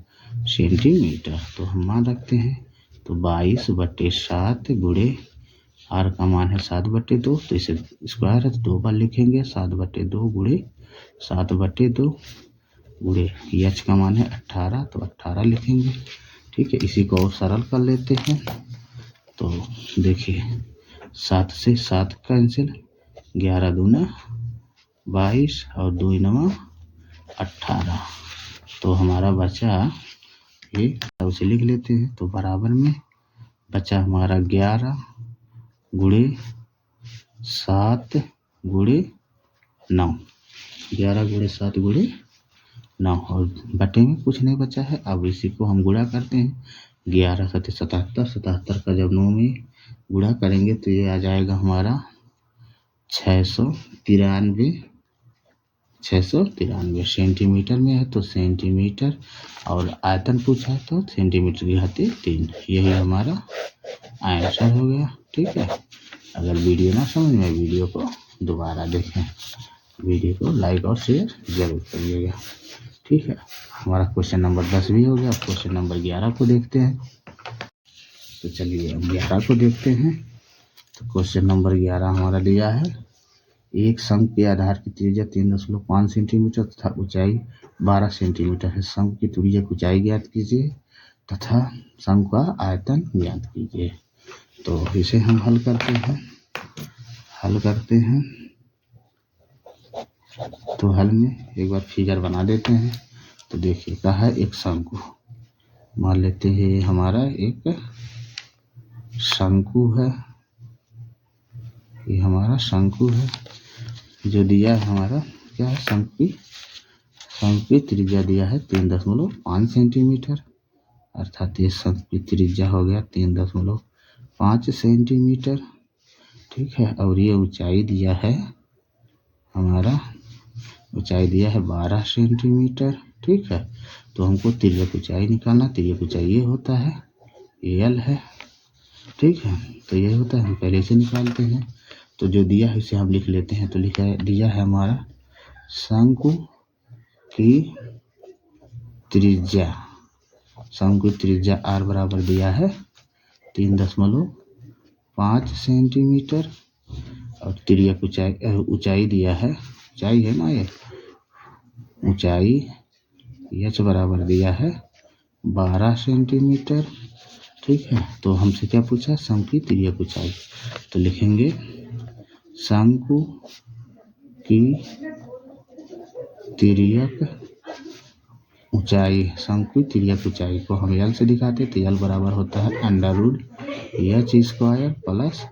सेंटीमीटर। तो हम मान रखते हैं, तो 22/7 गुणे आर का मान है 7/2, तो इसे स्क्वायर है तो 2 बार लिखेंगे। 7/2 गुणे 7/2 गुणे एच का मान है 18, तो 18 लिखेंगे। ठीक है, इसी को और सरल कर लेते हैं। तो देखिए 7 से 7 कैंसिल, 11 दूना 22 और 2 9 18। तो हमारा बचा ये, उसे लिख लेते हैं। तो बराबर में बचा हमारा 11 गुणे 7 गुणे 9, 11 गुणे 7 गुणे 9 और बटे में कुछ नहीं बचा है। अब इसी को हम गुणा करते हैं, 11 7 77, 77 का जब 9 में गुणा करेंगे तो ये आ जाएगा हमारा 693 सेंटीमीटर में है तो सेंटीमीटर, और आयतन पूछा है तो सेंटीमीटर की घातीय 3। यही हमारा आंसर हो गया। ठीक है, अगर वीडियो ना समझ में वीडियो को दोबारा देखें, वीडियो को लाइक और शेयर जरूर करिएगा। ठीक है, हमारा क्वेश्चन नंबर 10 भी हो गया। क्वेश्चन नंबर 11 को देखते हैं। तो चलिए अब 11 को देखते हैं। तो क्वेश्चन नंबर 11 हमारा दिया है, एक शंख के आधार की त्रिज्या 3.5 सेंटीमीटर तथा ऊंचाई 12 सेंटीमीटर है। शंख की त्रिज्या की ऊंचाई ज्ञात कीजिए तथा शंख का आयतन ज्ञात कीजिए। तो इसे हम हल करते हैं। तो हल में एक बार फिगर बना देते हैं। तो देखिए कहा है एक शंकु, मान लेते हैं हमारा एक शंकु है, ये हमारा शंकु है जो दिया है हमारा क्या है, शंकु की त्रिज्या दिया है 3.5 सेंटीमीटर, अर्थात ये शंकु की त्रिज्या हो गया 3.5 सेंटीमीटर। ठीक है। और ये ऊंचाई दिया है हमारा, ऊंचाई दिया है 12 सेंटीमीटर, ठीक है। तो हमको तिर्यक ऊंचाई निकालना, तिर्यक ऊंचाई ये होता है, ये एल है, ठीक है। तो ये होता है, हम पहले से निकालते हैं। तो जो दिया है इसे हम लिख लेते हैं। तो लिखा है, दिया है हमारा शंकु की त्रिज्या, शंकु की त्रिज्या आर बराबर दिया है 3.5 सेंटीमीटर, और तिर्यक ऊंचाई दिया है, ऊंचाई है ना, ये ऊंचाई एच बराबर दिया है 12 सेंटीमीटर, ठीक है। तो हमसे क्या पूछा, शंकु की तिर्यक ऊंचाई। तो लिखेंगे शंकु की तिर्यक ऊंचाई, शंकु की तिर्यक ऊंचाई को हम एल से दिखाते हैं। तो एल बराबर होता है √h² प्लस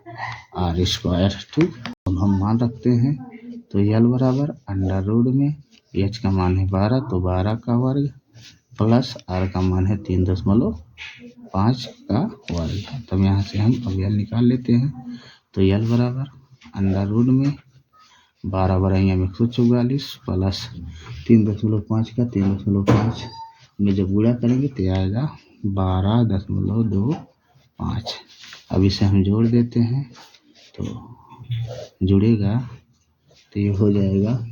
r², ठीक। हम मान रखते हैं। तो एल बराबर अंडर में एच का मान है 12, तो 12 का वर्ग प्लस आर का मान है 3.5 का वर्ग। तब यहाँ से हम अब एल निकाल लेते हैं। तो एल बराबर अंडर में 12 बढ़ाएंगे हम 144 प्लस 3.5 का 3.5 में जब गुणा करेंगे तो आएगा 12.25। अब इसे हम जोड़ देते हैं, तो जुड़ेगा तो ये हो जाएगा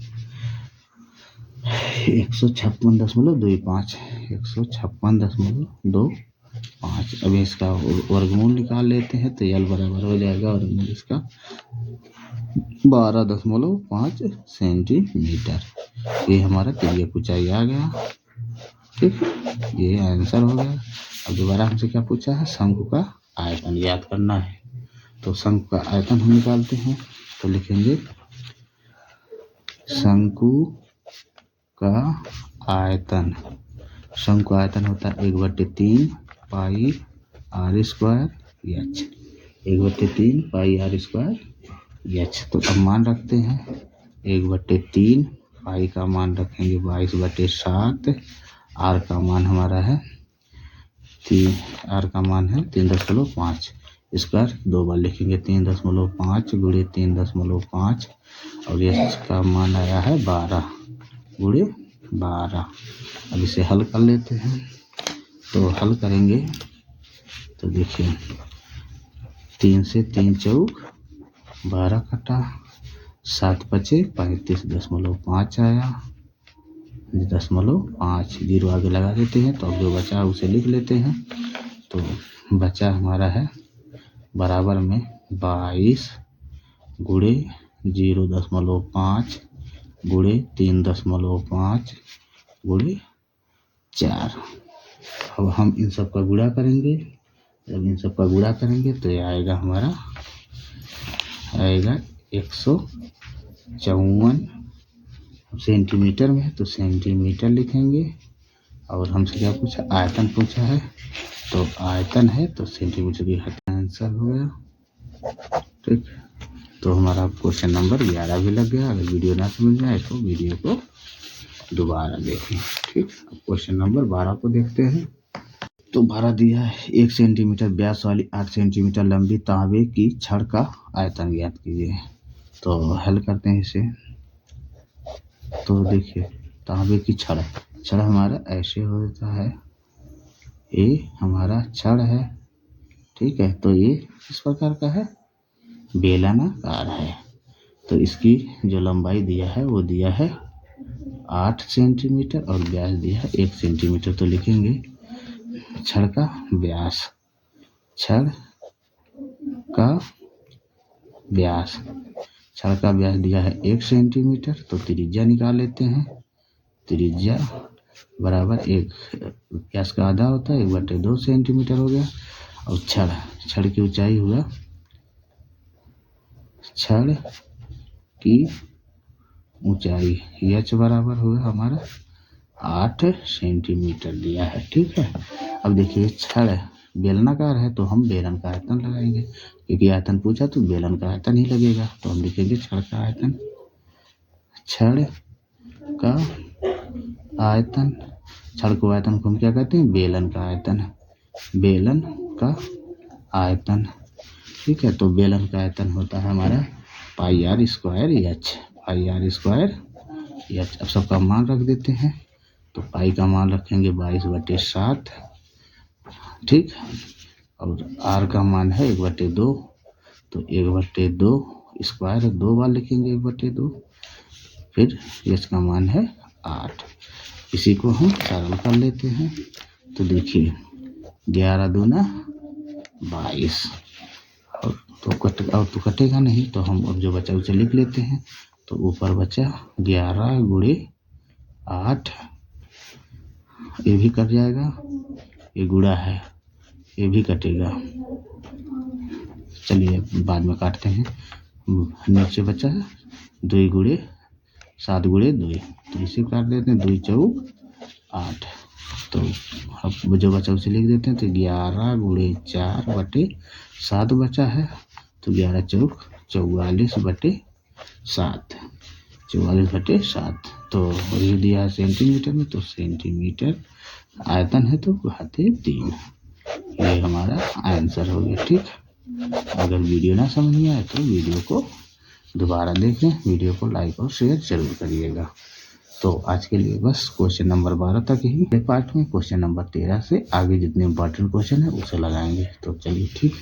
156.25, 156.25। अब इसका वर्गमूल निकाल लेते हैं। तो एल बराबर हो जाएगा वर्गमूल इसका 12.5 सेंटीमीटर। ये हमारा तिर्यक ऊंचाई आ गया, ठीक, ये आंसर हो गया। अब दोबारा हमसे क्या पूछा है, शंकु का आयतन याद करना है। तो शंकु का आयतन हम निकालते हैं। तो लिखेंगे शंकु का आयतन, शंकु आयतन होता है 1/3 पाई r² h, 1/3 पाई r² h। तो अब मान रखते हैं 1/3, पाई का मान रखेंगे 22/7, आर का मान हमारा है 3.5 स्क्वायर, 2 बार लिखेंगे 3.5 गुणे 3.5, और एच का मान आया है 12 गुणे 12। अब इसे हल कर लेते हैं। तो हल करेंगे तो देखिए 3 से 3 चौक 12 कटा, 7 बचे 35.5 आया, 0.5 जीरो आगे लगा देते हैं। तो अब जो बचा उसे लिख लेते हैं। तो बचा हमारा है बराबर में 22 गुणे 0.5 गुणे 3.5 गुणे 4। अब हम इन सब का गुणा करेंगे। जब इन सब का गुणा करेंगे तो ये आएगा हमारा, आएगा 154 सेंटीमीटर में है, तो सेंटीमीटर लिखेंगे। और हमसे क्या पूछा, आयतन पूछा है, तो आयतन है तो सेंटीमीटर की आंसर हो गया, ठीक। तो हमारा क्वेश्चन नंबर 11 भी लग गया। अगर वीडियो ना समझ में आए तो वीडियो को दोबारा देखें, ठीक। अब क्वेश्चन नंबर 12 को देखते हैं। तो 12 दिया है 1 सेंटीमीटर व्यास वाली 8 सेंटीमीटर लंबी तांबे की छड़ का आयतन ज्ञात कीजिए। तो हल करते हैं इसे। तो देखिए तांबे की छड़ हमारा ऐसे होता है, ये हमारा छड़ है, ठीक है। तो ये इस प्रकार का है, बेलनाकार है। तो इसकी जो लंबाई दिया है वो दिया है 8 सेंटीमीटर और व्यास दिया है 1 सेंटीमीटर। तो लिखेंगे छड़ का व्यास, छड़ का व्यास, छड़ का व्यास दिया है 1 सेंटीमीटर। तो त्रिज्या निकाल लेते हैं। त्रिज्या बराबर 1 व्यास का आधा होता है 1/2 सेंटीमीटर हो गया। और छड़ की ऊंचाई हुआ, छड़ की ऊंचाई h बराबर हुआ हमारा 8 सेंटीमीटर दिया है, ठीक है। अब देखिए छड़ बेलनाकार है तो हम बेलन का आयतन लगाएंगे, क्योंकि आयतन पूछा तो बेलन का आयतन ही लगेगा। तो हम लिखेंगे छड़ का आयतन, छड़ का आयतन, छड़ को आयतन को हम क्या कहते हैं, बेलन का आयतन, बेलन का आयतन। ठीक है। तो बेलन का आयतन होता है हमारा pi r square h, pi r square h. अब सबका मान रख देते हैं। तो पाई का मान रखेंगे 22/7, ठीक। और आर का मान है 1/2, तो 1/2 स्क्वायर 2 बार लिखेंगे 1/2। फिर एच का मान है 8। इसी को हम सरल कर लेते हैं। तो देखिए 11 दूना 22, और तो कटेगा नहीं, तो हम अब जो बचा उसे लिख लेते हैं। तो ऊपर बचा 11 गुणे 8, ये भी कट जाएगा, ये गुणा है, ये भी कटेगा। चलिए बाद में काटते हैं। नीचे बचा 2 गुणे 7 गुणे 2, तो इसे काट देते हैं। 2 चौक 8, तो अब जो बचा उसे लिख देते हैं। तो 11 गुणे 4/7 बचा है। तो 11 चौक 44/7, 44/7। तो ये दिया है सेंटीमीटर में, तो सेंटीमीटर आयतन है तो घाते 3। ये हमारा आंसर हो गया, ठीक। अगर वीडियो ना समझ में आए तो वीडियो को दोबारा देखें, वीडियो को लाइक और शेयर जरूर करिएगा। तो आज के लिए बस क्वेश्चन नंबर 12 तक ही पार्ट में। क्वेश्चन नंबर 13 से आगे जितने इंपॉर्टेंट क्वेश्चन है उसे लगाएंगे। तो चलिए ठीक।